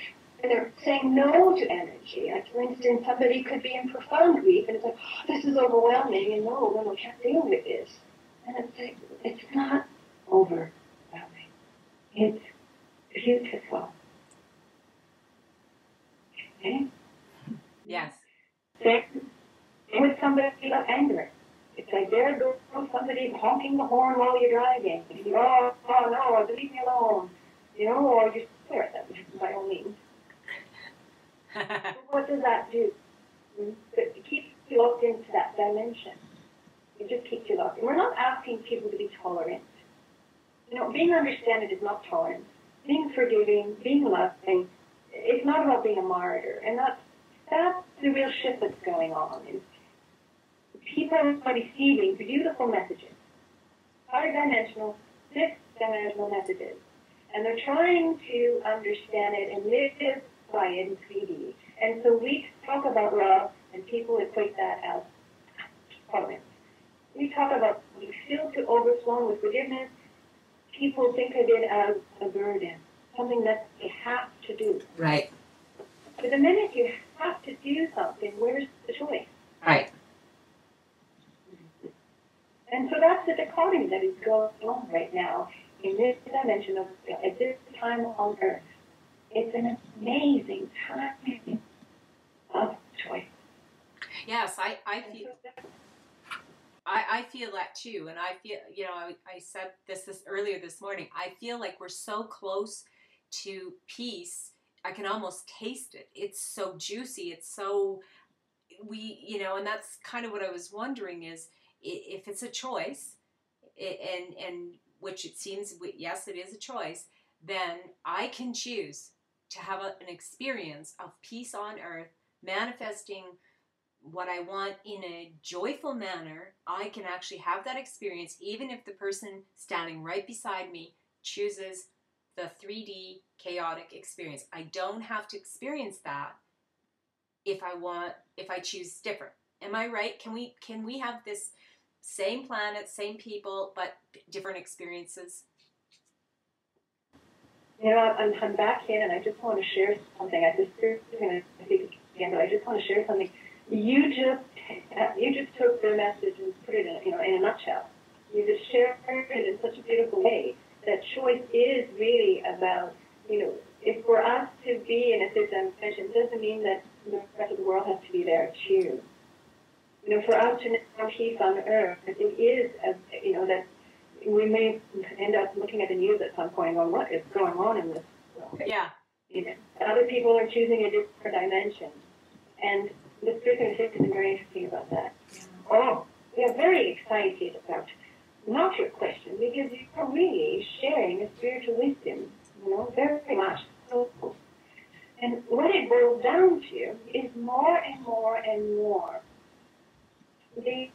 they're saying no to energy. Like, for instance, somebody could be in profound grief, and it's like, oh, this is overwhelming, and no, I can't deal with this. And it's like, it's not overwhelming. It's beautiful. Okay? Yes. Same with somebody of anger. It's like, there goes somebody honking the horn while you're driving. And you go, oh no, leave me alone. You know, or just swear at them, by all means. What does that do? It keeps you locked into that dimension. It just keeps you locked. And we're not asking people to be tolerant. You know, being understanding is not tolerance. Being forgiving, being loving, it's not about being a martyr. And that's the real shift that's going on. Is people are receiving beautiful messages, higher dimensional, fifth dimensional messages. And they're trying to understand it and live by it in 3D. And so we talk about love, and people equate that as tolerance. We talk about being filled to overflowing with forgiveness. People think of it as a burden, something that they have to do. Right. But the minute you have to do something, where's the choice? Right. And so that's the dichotomy that is going on right now in this dimension of, at this time on Earth. It's an amazing time of choice. Yes, I feel that too, and I feel, you know, I said this earlier this morning. I feel like we're so close to peace. I can almost taste it. It's so juicy. It's so, you know, and that's kind of what I was wondering is if it's a choice, and which it seems, yes, it is a choice, then I can choose to have an experience of peace on earth, manifesting what I want in a joyful manner. I can actually have that experience, even if the person standing right beside me chooses the 3D chaotic experience. I don't have to experience that if I choose different. Am I right? Can we have this same planet, same people, but different experiences? You know, I'm back in, and I just want to share something. I just want to share something. You just took their message and put it in a nutshell. You just shared it in such a beautiful way. That choice is really about, you know, if for us to be in a fifth dimension, doesn't mean that the rest of the world has to be there too. You know, for us to know peace on earth, it is, you know, that we may end up looking at the news at some point and going, what is going on in this world? Yeah. even. Other people are choosing a different dimension. And the spiritual system is very interesting about that. Oh, we are very excited about not your question, because you're really sharing a spiritual wisdom, very much so. And what it boils down to is more and more and more these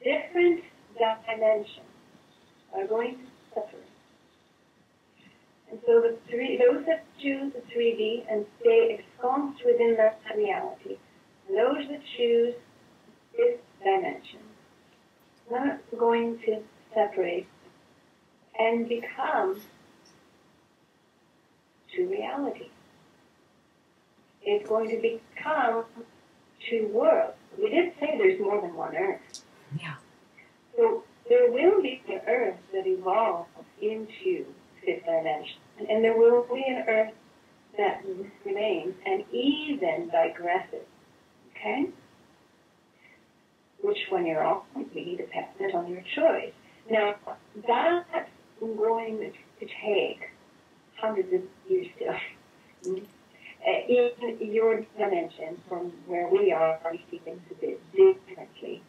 different dimensions are going to suffer. And so those that choose the 3D and stay ensconced within that reality, those that choose this dimension, not going to separate and become true reality. It's going to become two worlds. We did say there's more than one Earth. Yeah. So there will be an Earth that evolves into fifth dimension. And there will be an Earth that remains and even digresses. Okay? Which one you're on will be dependent on your choice. Now, that's going to take hundreds of years still. In your dimension, from where we are, we see things a bit differently.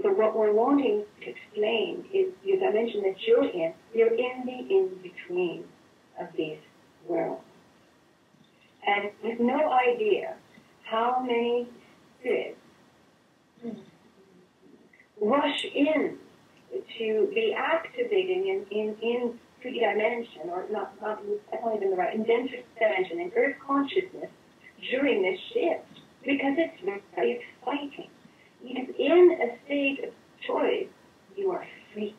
So what we're wanting to explain is your dimension that you're in the in-between of these worlds. And with no idea how many spirits rush in to be activating in 3D dimension, or not even the right, in denser dimension, in Earth consciousness during this shift, because it's very exciting. Because in a state of choice, you are free.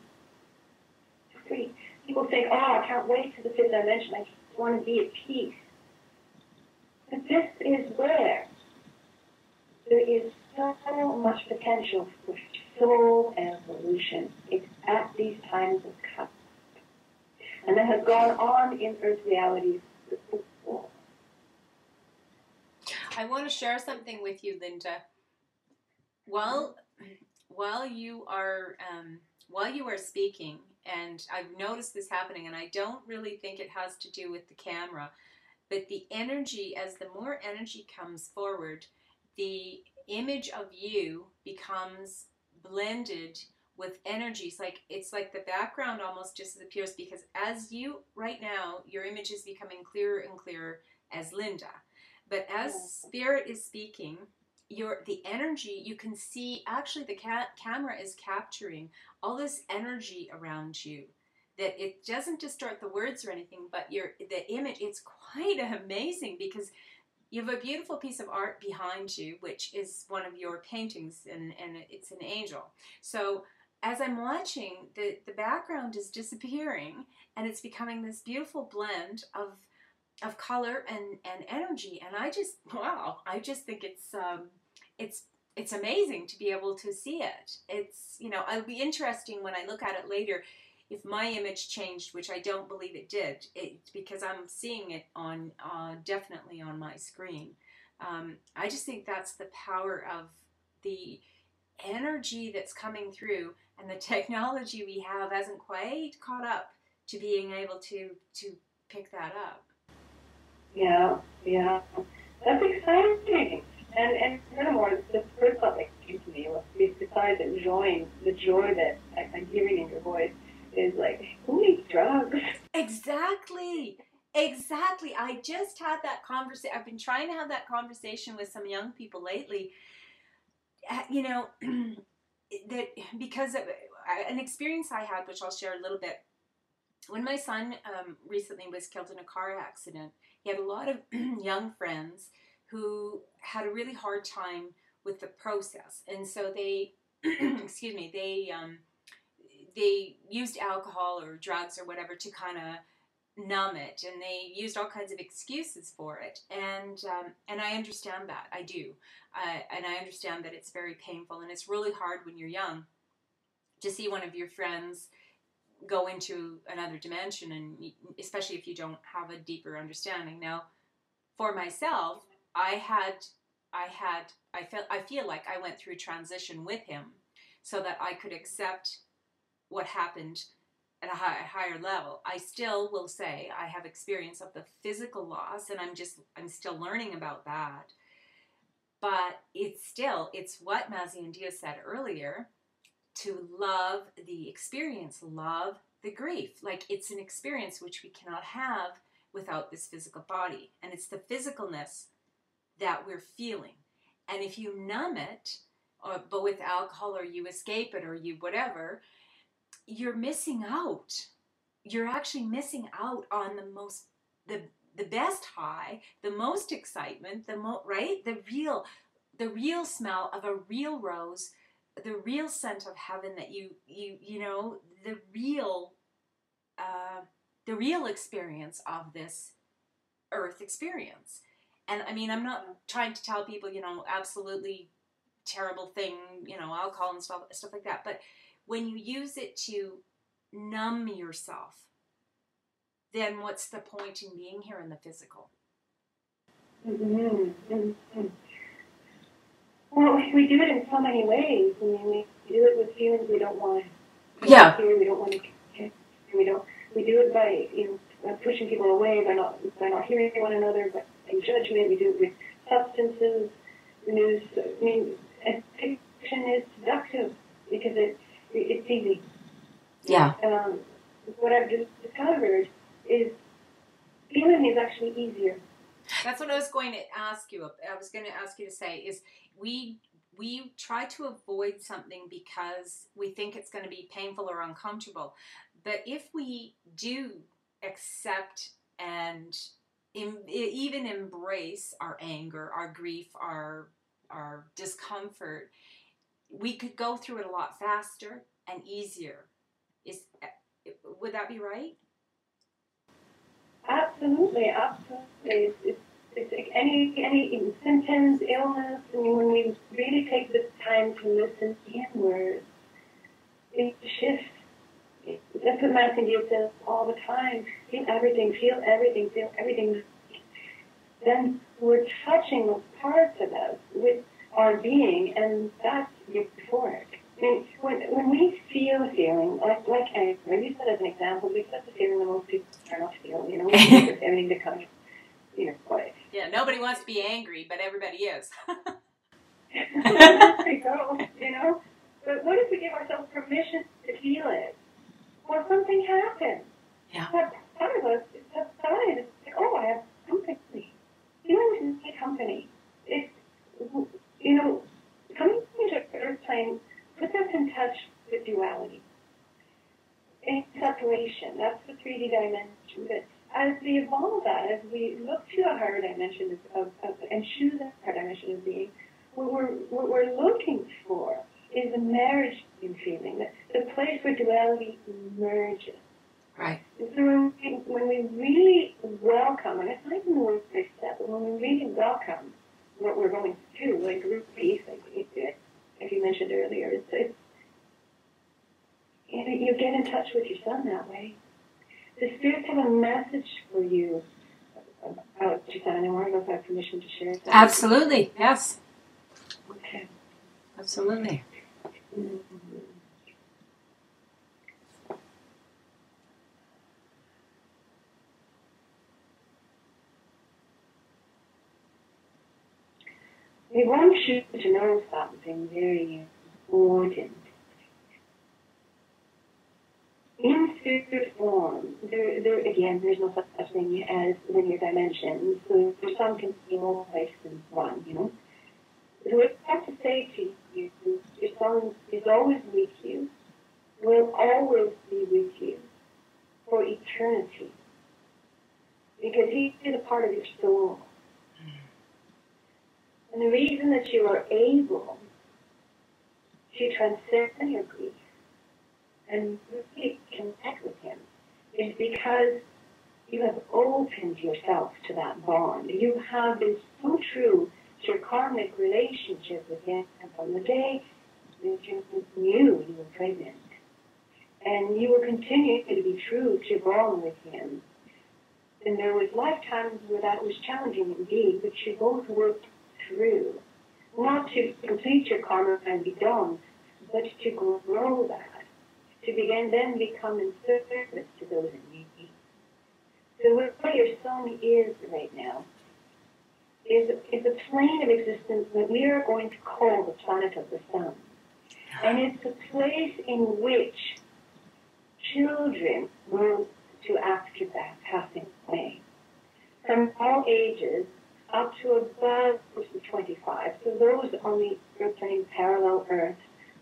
Free. People think, I can't wait to the fifth dimension. I just want to be at peace. But this is where there is so much potential for soul evolution. It's at these times of cup. And that has gone on in Earth realities before. I want to share something with you, Linda. While you are speaking, and I've noticed this happening, and I don't really think it has to do with the camera, but the energy, as the more energy comes forward, the image of you becomes blended with energies. It's like the background almost disappears, because as you, right now, your image is becoming clearer and clearer as Linda. But as Spirit is speaking, the energy, you can see, actually the camera is capturing all this energy around you, that it doesn't distort the words or anything, but the image, it's quite amazing, because you have a beautiful piece of art behind you, which is one of your paintings, and it's an angel. So as I'm watching, the background is disappearing, and it's becoming this beautiful blend of color and energy. And I just think it's amazing to be able to see it. It's, it'll be interesting when I look at it later if my image changed, which I don't believe it did, because I'm seeing it on definitely on my screen. I just think that's the power of the energy that's coming through, and the technology we have hasn't quite caught up to being able to pick that up. Yeah, that's exciting. And furthermore, the first thought that came to me was, besides enjoying the joy that I'm hearing in your voice, is like, who needs drugs? Exactly. I just had that conversation. I've been trying to have that conversation with some young people lately. That because of an experience I had, which I'll share a little bit. When my son recently was killed in a car accident, he had a lot of young friends who had a really hard time with the process, and so they, they used alcohol or drugs or whatever to kind of numb it, and they used all kinds of excuses for it, and I understand that. I do, and I understand that it's very painful, and it's really hard when you're young to see one of your friends go into another dimension, and especially if you don't have a deeper understanding. Now, for myself, I feel like I went through transition with him, so that I could accept what happened at a higher level. I still will say I have experience of the physical loss, and I'm still learning about that. But it's what Mazzy and Dia said earlier, to love the experience, love the grief. Like, it's an experience which we cannot have without this physical body. And it's the physicalness that we're feeling. And if you numb it, but with alcohol, or you escape it, or you whatever, you're missing out. You're actually missing out on the best high, the most excitement, right? The real smell of a real rose, the real scent of heaven, that you know, the real experience of this earth experience. And I mean, I'm not trying to tell people, you know, absolutely terrible thing, you know, alcohol and stuff like that. But when you use it to numb yourself, then what's the point in being here in the physical? Mm-hmm. Mm-hmm. Well, we do it in so many ways. I mean, we do it with feelings we don't want to hear, we don't want to hear, we do it by, you know, pushing people away, by not hearing one another, by judgment. We do it with substances, news. I mean, addiction is seductive because it's easy. Yeah. What I've just discovered is feeling is actually easier. That's what I was going to ask you. I was going to ask you to say is we try to avoid something because we think it's going to be painful or uncomfortable. But if we do accept and even embrace our anger, our grief, our discomfort, we could go through it a lot faster and easier. Would that be right? Absolutely. It's like any symptoms, illness. I mean, when we really take the time to listen inward, it shifts. That's what Matthew Dia says all the time. Feel everything, feel everything, feel everything. Then we're touching those parts of us with our being, and that's euphoric. I mean, when we feel a feeling, like anger, you said as an example, because that's a feeling that most people try not to feel, you know, we want everything to come, you know, what? Yeah, nobody wants to be angry, but everybody is. There you go, you know. But what if we give ourselves permission to feel it? Well, something happens. Yeah. But part of us is outside. It's like, oh, I have company. Feelings need company. It's, you know, coming into the earth plane puts us in touch with duality. In separation, that's the 3D dimension. But as we evolve that, as we look to a higher dimension and choose that higher dimension of being, what we're looking for is a marriage in feeling, the place where duality merges. Right. And so when we really welcome, and it's not even the word accept, but when we really welcome what we're going through, like group peace, like you mentioned earlier, it's you get in touch with your son that way. The spirits have a message for you about your son, and I want to know if I have permission to share that. Absolutely, yes. Okay. Absolutely. Mm-hmm. We want you to know something very important. In spirit form, there again, there's no such thing as linear dimensions. So some can be more place than one, you know. So what I have to say to you, your son is always with you, will always be with you for eternity. Because he is a part of your soul. And the reason that you are able to transcend your grief and really connect with him is because you have opened yourself to that bond. You have been so true to your karmic relationship with him from the day that you knew you were pregnant. And you will continue to be true to your bond with him. And there was lifetimes where that was challenging indeed, but you both worked through. Not to complete your karma and be done, but to grow that. to then become in service to those in need. So what your son is right now is a plane of existence that we are going to call the planet of the sun. And it's a place in which children grow to after that passing away. From all ages up to above 25. So those on the airplane parallel Earth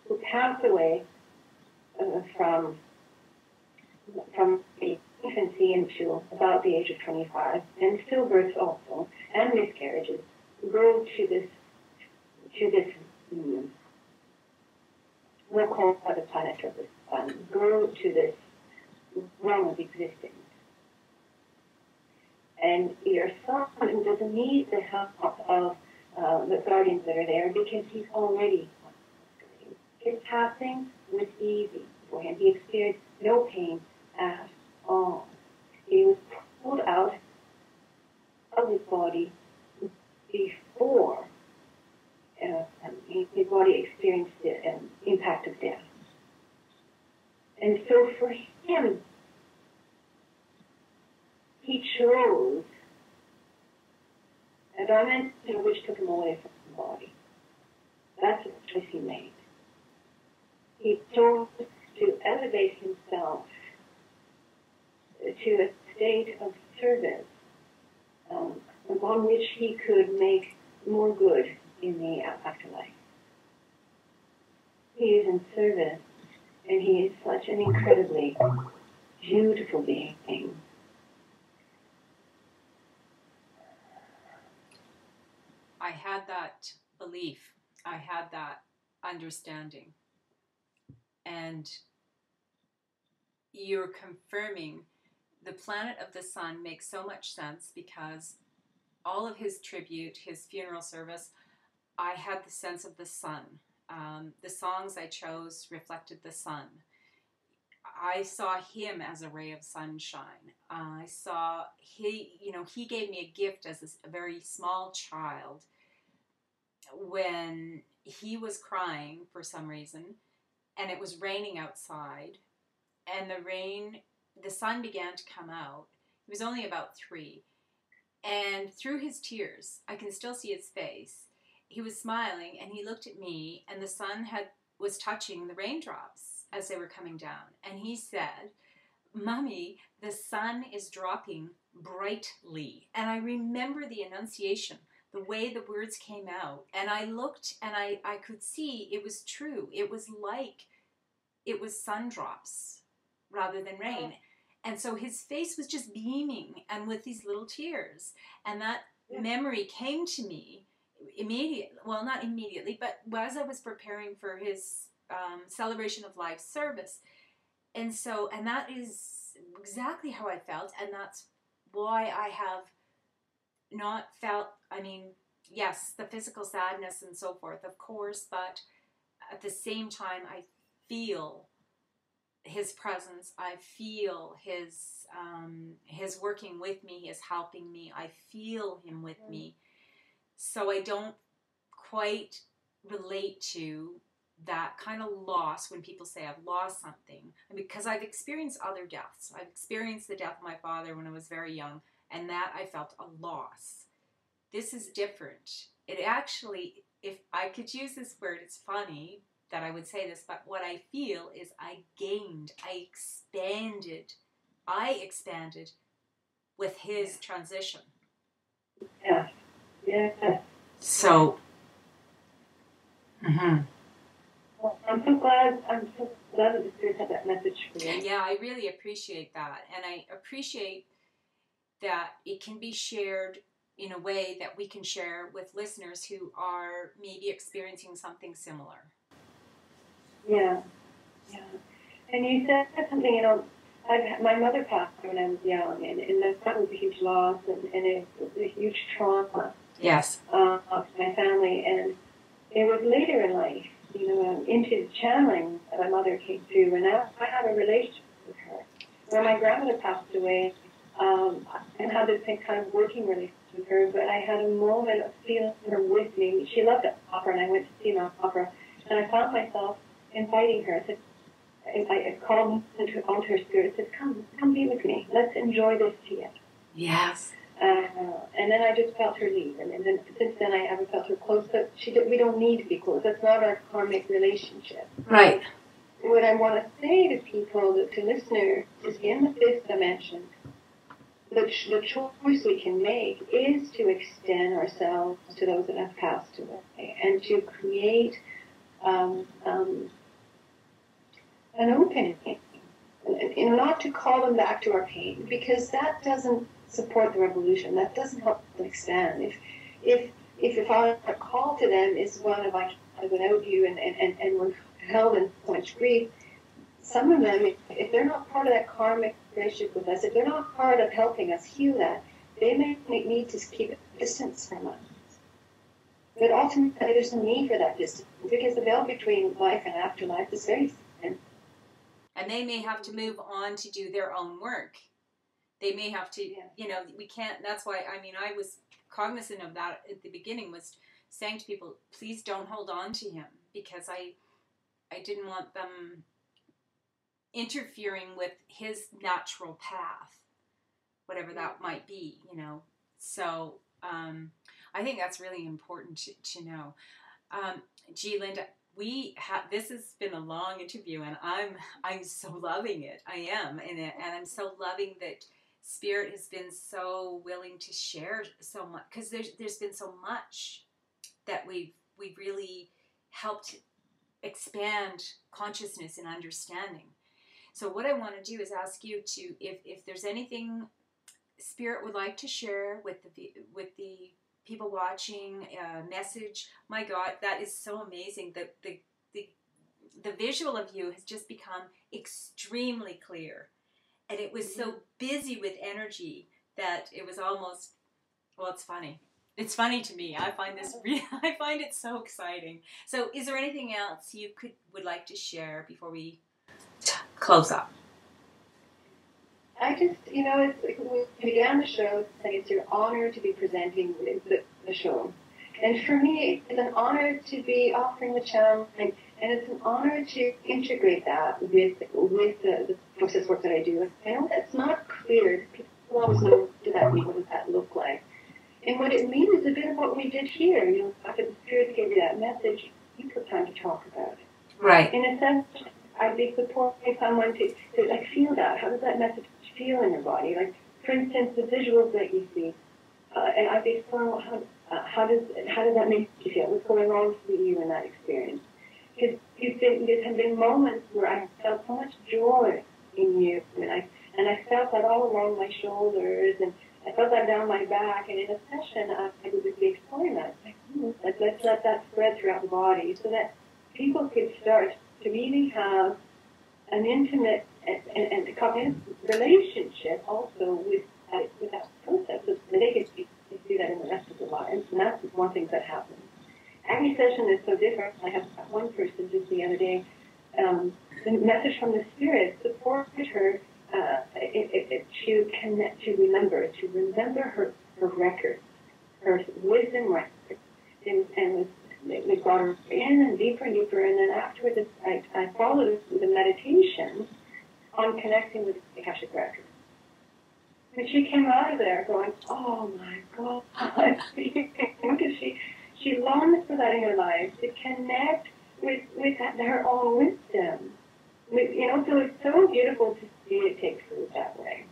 who pass away from infancy into about the age of 25, and stillbirths also, and miscarriages, go to this we'll call it the planet of the sun, go to this realm of existence. And your son doesn't need the help of the guardians that are there because he's already on the screen. His passing was easy for him. He experienced no pain at all. He was pulled out of his body before his body experienced the impact of death. And so for him, he chose a dimension which took him away from the body. That's the choice he made. He chose to elevate himself to a state of service upon which he could make more good in the afterlife. He is in service, and he is such an incredibly beautiful being. I had that belief. I had that understanding. And you're confirming the planet of the sun makes so much sense because all of his tribute, his funeral service, I had the sense of the sun. The songs I chose reflected the sun. I saw him as a ray of sunshine. I saw he gave me a gift as a very small child when he was crying for some reason, and it was raining outside, and the sun began to come out. He was only about 3, and through his tears, I can still see his face. He was smiling, and he looked at me, and the sun was touching the raindrops as they were coming down, and he said, "Mommy, the sun is dropping brightly." And I remember the enunciation, the way the words came out, and I looked, and I could see it was true. It was like it was sun drops rather than rain. And so his face was just beaming and with these little tears. And that memory came to me immediately. Well, not immediately, but as I was preparing for his celebration of life service. And that is exactly how I felt. And that's why I have not felt, yes, the physical sadness and so forth, of course, but at the same time, I feel his presence. I feel his working with me, his helping me. I feel him with me. So I don't quite relate to that kind of loss when people say I've lost something. Because I've experienced other deaths. I've experienced the death of my father when I was very young, and that I felt a loss. This is different. It actually, if I could use this word, it's funny that I would say this, but what I feel is I gained, I expanded with his transition. Yeah. Yeah. So, Well, I'm so glad that the Spirit had that message for you. Yeah, I really appreciate that. And I appreciate that it can be shared in a way that we can share with listeners who are maybe experiencing something similar. Yeah. And you said something, my mother passed when I was young, and that was a huge loss, and it was a huge trauma. Yes. Of my family, and it was later in life, into the channeling that my mother came through, and I had a relationship with her. When my grandmother passed away, I had this kind of working relationship with her, but I had a moment of feeling her with me. She loved opera, and I went to see an opera, and I found myself inviting her. I said, I called onto her spirit and said, come be with me. Let's enjoy this together. Yes. And then I just felt her leave. And then since then I haven't felt her close. But we don't need to be close. That's not our karmic relationship. Right. What I want to say to people, to listeners, is in the fifth dimension, the choice we can make is to extend ourselves to those that have passed away and to create an opening. Not to call them back to our pain, because that doesn't support the revolution. That doesn't help them expand. If our call to them is one of I can't without you and we're held in so much grief, some of them, if they're not part of that karmic relationship with us, if they're not part of helping us heal that, they may need to keep a distance from us. But ultimately, there's no need for that distance, because the veil between life and afterlife is very thin. And they may have to move on to do their own work. They may have to, we can't, that's why, I was cognizant of that at the beginning, was saying to people, please don't hold on to him, because I didn't want them interfering with his natural path, whatever that might be, So I think that's really important to know. Gee, Linda, this has been a long interview, and I'm so loving it. I am, and I'm so loving that Spirit has been so willing to share so much, because there's been so much that we've really helped expand consciousness and understanding. So what I want to do is ask you to, if there's anything Spirit would like to share with the people watching, message. My God, that is so amazing. The visual of you has just become extremely clear, and it was so busy with energy that it was almost, well, it's funny. It's funny to me. I find it so exciting. So is there anything else you would like to share before we close up? I just, when we began the show, it's your honor to be presenting the show. And for me, it's an honor to be offering the challenge, and it's an honor to integrate that with the process work that I do. I know that's not clear. People always know, what does that mean? What does that look like? And what it means is a bit of what we did here. After the Spirit gave you that message, you took time to talk about it. Right. In a sense, I'd be supporting someone to feel that. How does that message feel in your body? Like, for instance, the visuals that you see. And I'd be exploring how does that make you feel? What's going on for you in that experience? Because there have been moments where I felt so much joy in you, and I felt that all along my shoulders, and I felt that down my back. And in a session, I would be exploring that. Let's let that spread throughout the body, so that people could start to really have an intimate and cognitive relationship also with that process, so that they could do that in the rest of their lives. And that's one thing that happens. Every session is so different. I had one person just the other day, the message from the Spirit supported her to remember her record, her wisdom record, and we brought her in and deeper, and then afterwards I followed it with a meditation on connecting with the Akashic record. And she came out of there going, oh my God, because she longs for that in her life, to connect with her own wisdom. So it's so beautiful to see it take root that way.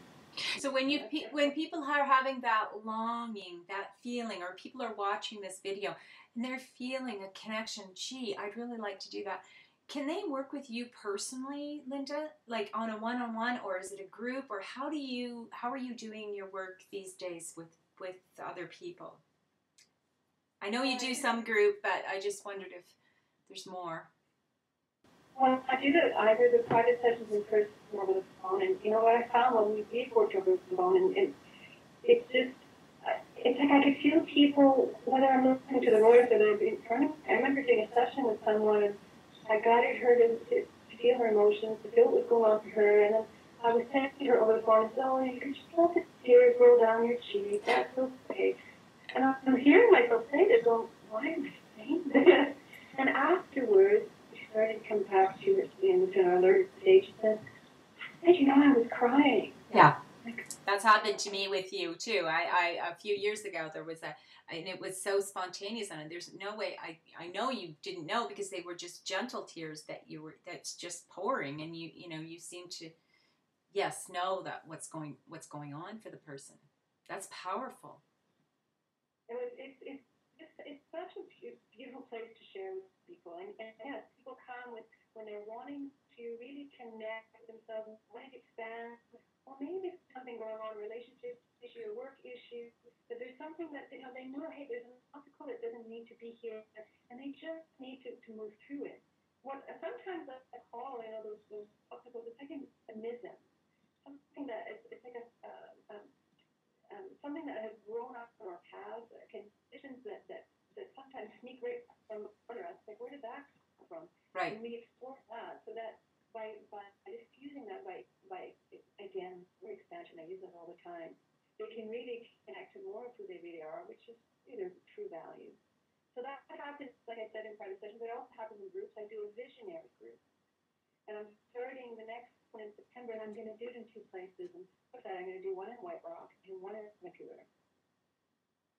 So when people are having that longing, that feeling, or people are watching this video and they're feeling a connection, gee, I'd really like to do that. Can they work with you personally, Linda, like on a one-on-one, or is it a group, or how are you doing your work these days with other people? I know you do some group, but I just wondered if there's more. Well, I do either the private sessions in person or over the phone, and what I found when we did work over the phone, and it's just, it's like I could feel people, whether I'm listening to the voice or they're in front of me. I remember doing a session with someone, and I guided her to feel her emotions, to feel what was going on for her, and then I was saying to her over the phone, oh, you can just let the tears roll down your cheek, that's okay. And I'm hearing myself say this, going, why am I saying this? And afterwards, she started to come back to her alert state. happened to me with you too. I a few years ago there was and it was so spontaneous, and there's no way I know you didn't know, because they were just gentle tears that's just pouring, and you seem to know that what's going on for the person. That's powerful. It's such a beautiful place to share with people, and yes, people come when they're wanting to really connect with themselves, wanting to expand, or maybe there's something going on, relationship issue, or work issue, that there's something that they know, hey, there's an obstacle that doesn't need to be here, and they just need to move through it. What sometimes I call those obstacles, it's like a mism, something that it's like something that has grown up in our paths, conditions that sometimes sneak right from under us. Like, where did that come from? Right. And we explore that, so that by diffusing that, by again, word expansion, I use that all the time, they can really connect to more of who they really are, which is their true values. So that happens, like I said, in private sessions, but it also happens in groups. I do a visionary group, and I'm starting the next one in September, and I'm going to do it in 2 places. And I'm going to do one in White Rock and one in Vancouver.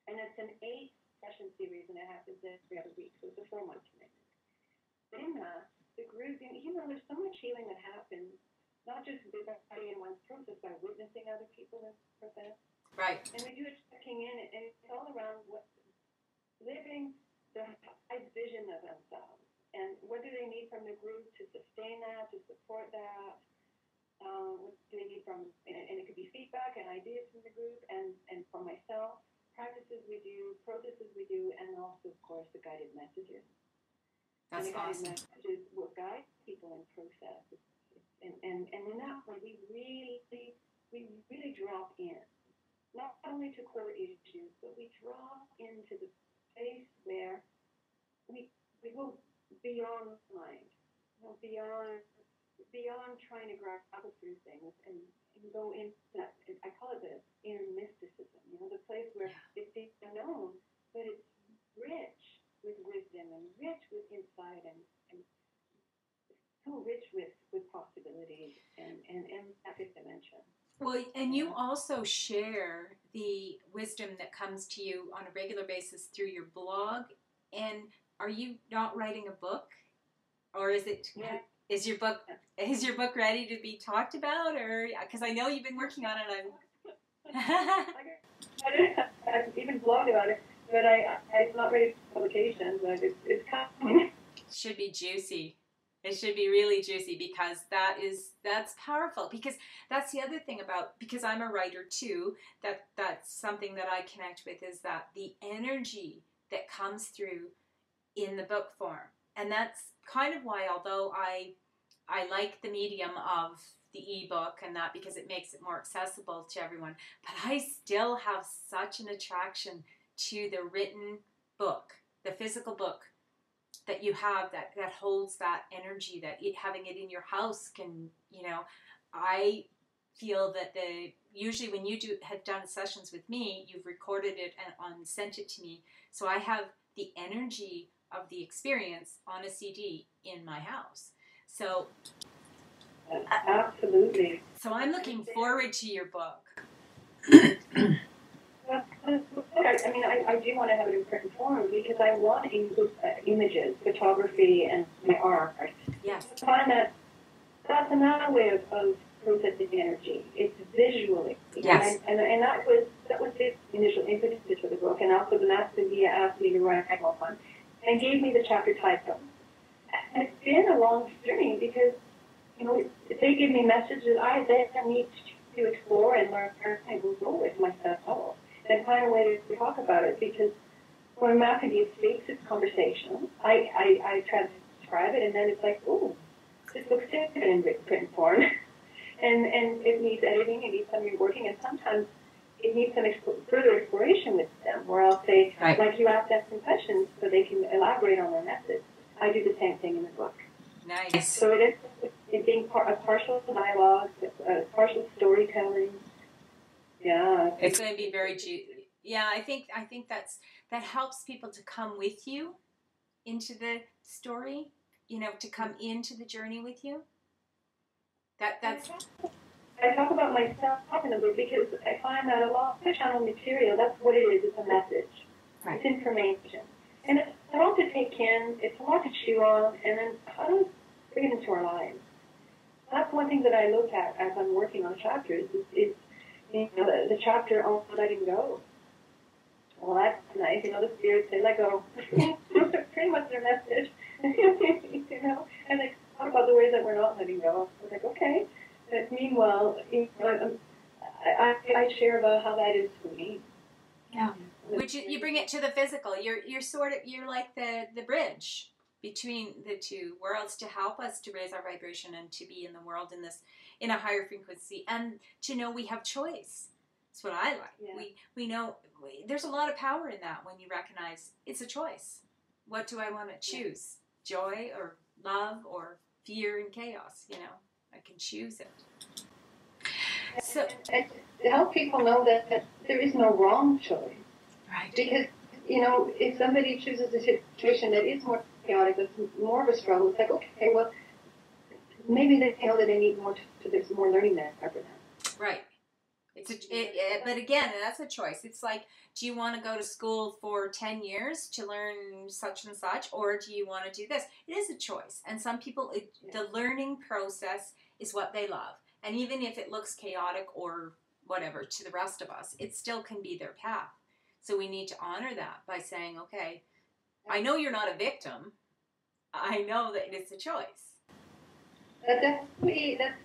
And it's an 8-session series, and it happens every other week, so it's a 4-month commitment. In that, the group, there's so much healing that happens, not just everybody in one's process, by witnessing other people in the process. Right. And we do it checking in, and it's all around living the highest vision of themselves. And what do they need from the group to sustain that, to support that? What do they need from, and it could be feedback and ideas from the group, and from myself, practices we do, processes we do, and also, of course, the guided messages. That's awesome. Guided messages will guide people in process. And in that way, we really drop in, not only to core issues, but we drop into the place where we go beyond mind, beyond trying to grapple through things, and go into that. I call it the inner mysticism. The place where it's unknown, but it's rich with wisdom and rich with insight and so rich with possibilities and that fifth dimension. Well, and you also share the wisdom that comes to you on a regular basis through your blog. And are you not writing a book, or is it? Yeah. Is your book ready to be talked about, or because I know you've been working on it? I've even blogged about it, but it's not ready for publication. But it's coming. Should be juicy. It should be really juicy, because that's powerful. Because that's the other thing because I'm a writer too, that's something that I connect with, is that the energy that comes through in the book form. And that's kind of why, although I like the medium of the ebook and that, because it makes it more accessible to everyone, but I still have such an attraction to the written book, the physical book that you have, that holds that energy, that having it in your house can, I feel that usually when you have done sessions with me, you've recorded it and sent it to me, so I have the energy of the experience on a CD in my house. So absolutely. So I'm looking forward to your book. I do want to have it in print form, because I want to include images, photography, and my art. Yes. I find that's another way of processing energy. It's visually. Yes. And that was the initial impetus for the book, and also the master Dia asked me to write one, and gave me the chapter title. And it's been a long journey, because they give me messages I then need to explore and learn and go with myself. And find a way to talk about it, because when Matthew speaks, it's conversational. I transcribe it, and then it's like, oh, this looks different in written form. and it needs editing, it needs some reworking, and sometimes it needs some further exploration with them, where I'll say, right, like you ask them some questions so they can elaborate on their message. I do the same thing in the book. Nice. So it's being a partial dialogue, partial storytelling. Yeah, it's going to be very juicy. Yeah, I think that helps people to come with you into the story, to come into the journey with you. That's. I talk about myself in a bit because I find that a lot of channel material, that's what it is. It's a message. Right. It's information. And it's a lot to take in. It's a lot to chew on. And then how do we bring it into our lives? That's one thing that I look at as I'm working on chapters is you know, the chapter on letting go. Well, that's nice. You know, the spirits say, let go. That's pretty much their message. You know, and they talk about the ways that we're not letting go. I was like, okay. But meanwhile, you know, I share about how that is for me. Yeah. Which you bring it to the physical. You're like the bridge between the two worlds to help us to raise our vibration and to be in the world in a higher frequency and to know we have choice. That's what I like. Yeah. We know there's a lot of power in that when you recognize it's a choice. What do I want to choose? Joy or love or fear and chaos? You know, I can choose it. So and to help people know that there is no wrong choice. Right. Because, you know, if somebody chooses a situation that is more chaotic, that's more of a struggle, it's like, okay, well, maybe they feel that they need more, there's more learning there for them. Right. But again, that's a choice. It's like, do you want to go to school for 10 years to learn such and such, or do you want to do this? It is a choice. And some people, the learning process is what they love. And even if it looks chaotic or whatever to the rest of us, it still can be their path. So we need to honor that by saying, okay, I know you're not a victim. I know that it's a choice. That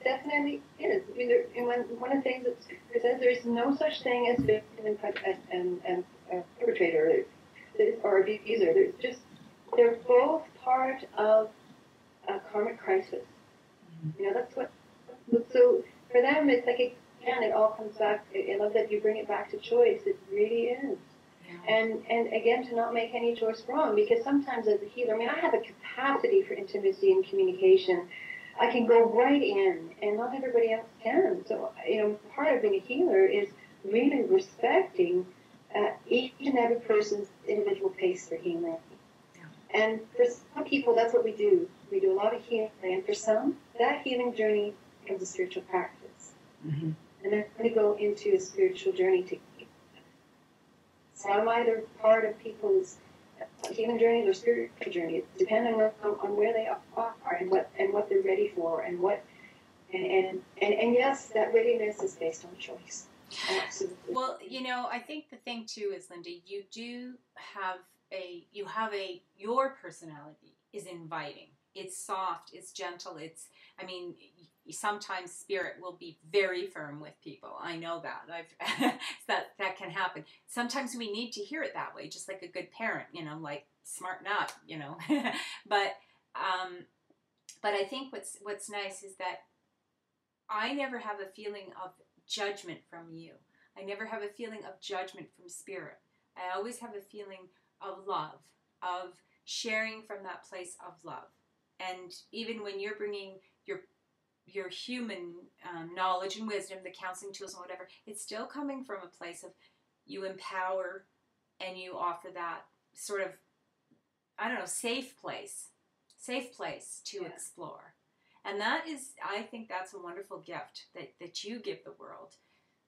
definitely is. I mean, one of the things that says there is no such thing as victim and perpetrator or abuser. They're both part of a karmic crisis. You know, that's what. So for them, it's like again, it all comes back. I love that you bring it back to choice. It really is. Yeah. And again, to not make any choice wrong, because sometimes as a healer, I mean, I have a capacity for intimacy and communication. I can go right in, and not everybody else can. So, you know, part of being a healer is really respecting each and every person's individual pace for healing. Yeah. And for some people, that's what we do. We do a lot of healing, and for some, that healing journey becomes a spiritual practice. Mm-hmm. And then we go into a spiritual journey together. So I'm either part of people's healing journeys or spiritual journeys, depending on where they are and what they're ready for and yes, that readiness is based on choice. Absolutely. Well, you know, I think the thing too is, Linda, you do have your personality is inviting. It's soft, it's gentle, sometimes spirit will be very firm with people. I know that. That can happen. Sometimes we need to hear it that way, just like a good parent, you know, like smarten up, you know. But I think what's nice is that I never have a feeling of judgment from you. I never have a feeling of judgment from spirit. I always have a feeling of love, of sharing from that place of love. And even when you're bringing your human knowledge and wisdom, the counseling tools and whatever, it's still coming from a place of you empower and you offer that sort of, I don't know, safe place to explore. And that is, I think that's a wonderful gift that you give the world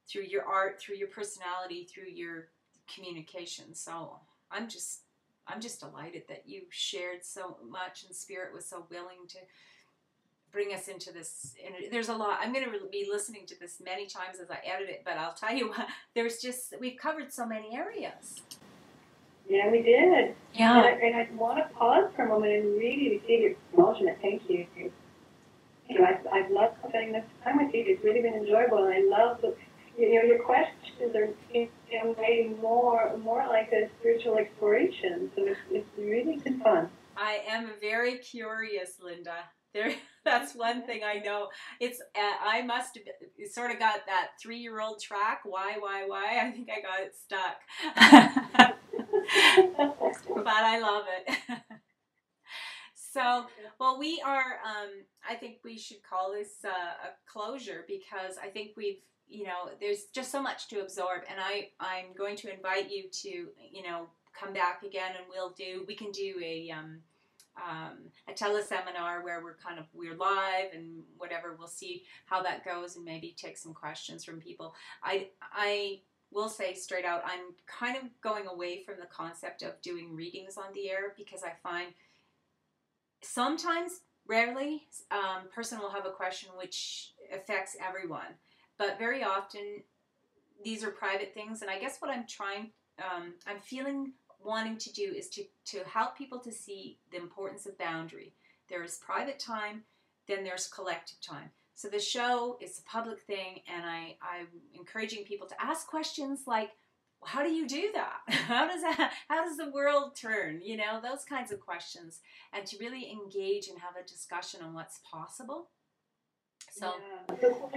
through your art, through your personality, through your communication. So I'm just delighted that you shared so much and spirit was so willing to bring us into this. And there's a lot. I'm going to be listening to this many times as I edit it, but I'll tell you what, we've covered so many areas. Yeah, we did. Yeah. And I want to pause for a moment and really receive your acknowledgement. Thank you. I've loved spending this time with you. It's really been enjoyable, and I love your questions are made more like a spiritual exploration. So it's really been fun. I am very curious, Linda. That's one thing I know. It's I must have sort of got that 3-year-old track. Why? I think I got it stuck. But I love it. So, well, we are, I think we should call this a closure, because I think we've, there's just so much to absorb. And I'm going to invite you to, come back again, and we can do a teleseminar where we're live and whatever. We'll see how that goes and maybe take some questions from people. I will say straight out, I'm kind of going away from the concept of doing readings on the air because I find sometimes, rarely, person will have a question which affects everyone, but very often these are private things. And I guess what I'm wanting to do is to help people to see the importance of boundary. There is private time, then there's collective time. So the show is a public thing, and I'm encouraging people to ask questions like, how do you do that? How does the world turn? You know, those kinds of questions, and to really engage and have a discussion on what's possible. So, so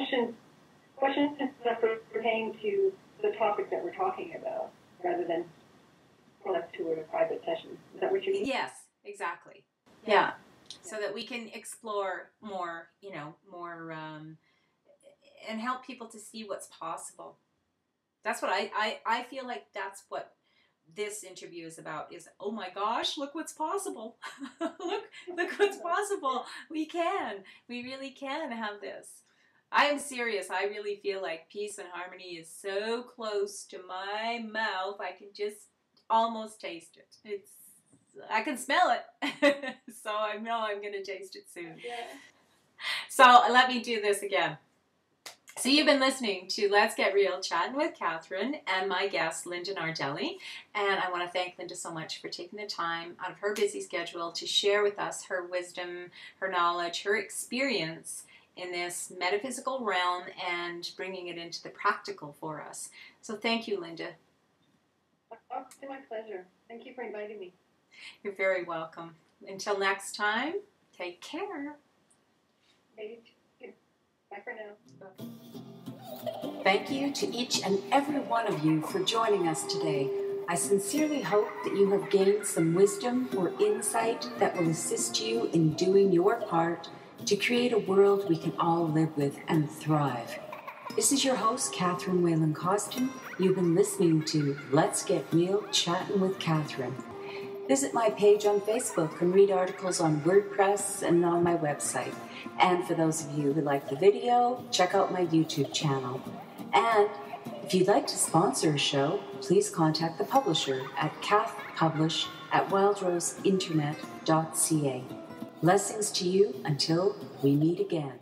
questions that pertain to the topic that we're talking about, rather than collect to a private session. Is that what you mean? Yes, exactly. Yeah. So that we can explore more, and help people to see what's possible. That's what I feel like that's what this interview is about, is, oh my gosh, look what's possible. look what's possible. We really can have this. I am serious. I really feel like peace and harmony is so close to my mouth. I can just almost taste it. I can smell it. So I know I'm going to taste it soon. Yeah. So let me do this again. So you've been listening to Let's Get Real Chattin' with Catherine and my guest, Linda Nardelli. And I want to thank Linda so much for taking the time out of her busy schedule to share with us her wisdom, her knowledge, her experience in this metaphysical realm and bringing it into the practical for us. So thank you, Linda. Oh, it's my pleasure. Thank you for inviting me. You're very welcome. Until next time, take care. Bye for now. Bye. Thank you to each and every one of you for joining us today. I sincerely hope that you have gained some wisdom or insight that will assist you in doing your part to create a world we can all live with and thrive. This is your host, Catherine Whalen-Costin. You've been listening to Let's Get Real Chattin' with Catherine. Visit my page on Facebook and read articles on WordPress and on my website. And for those of you who like the video, check out my YouTube channel. And if you'd like to sponsor a show, please contact the publisher at cathpublish@wildroseinternet.ca. Blessings to you until we meet again.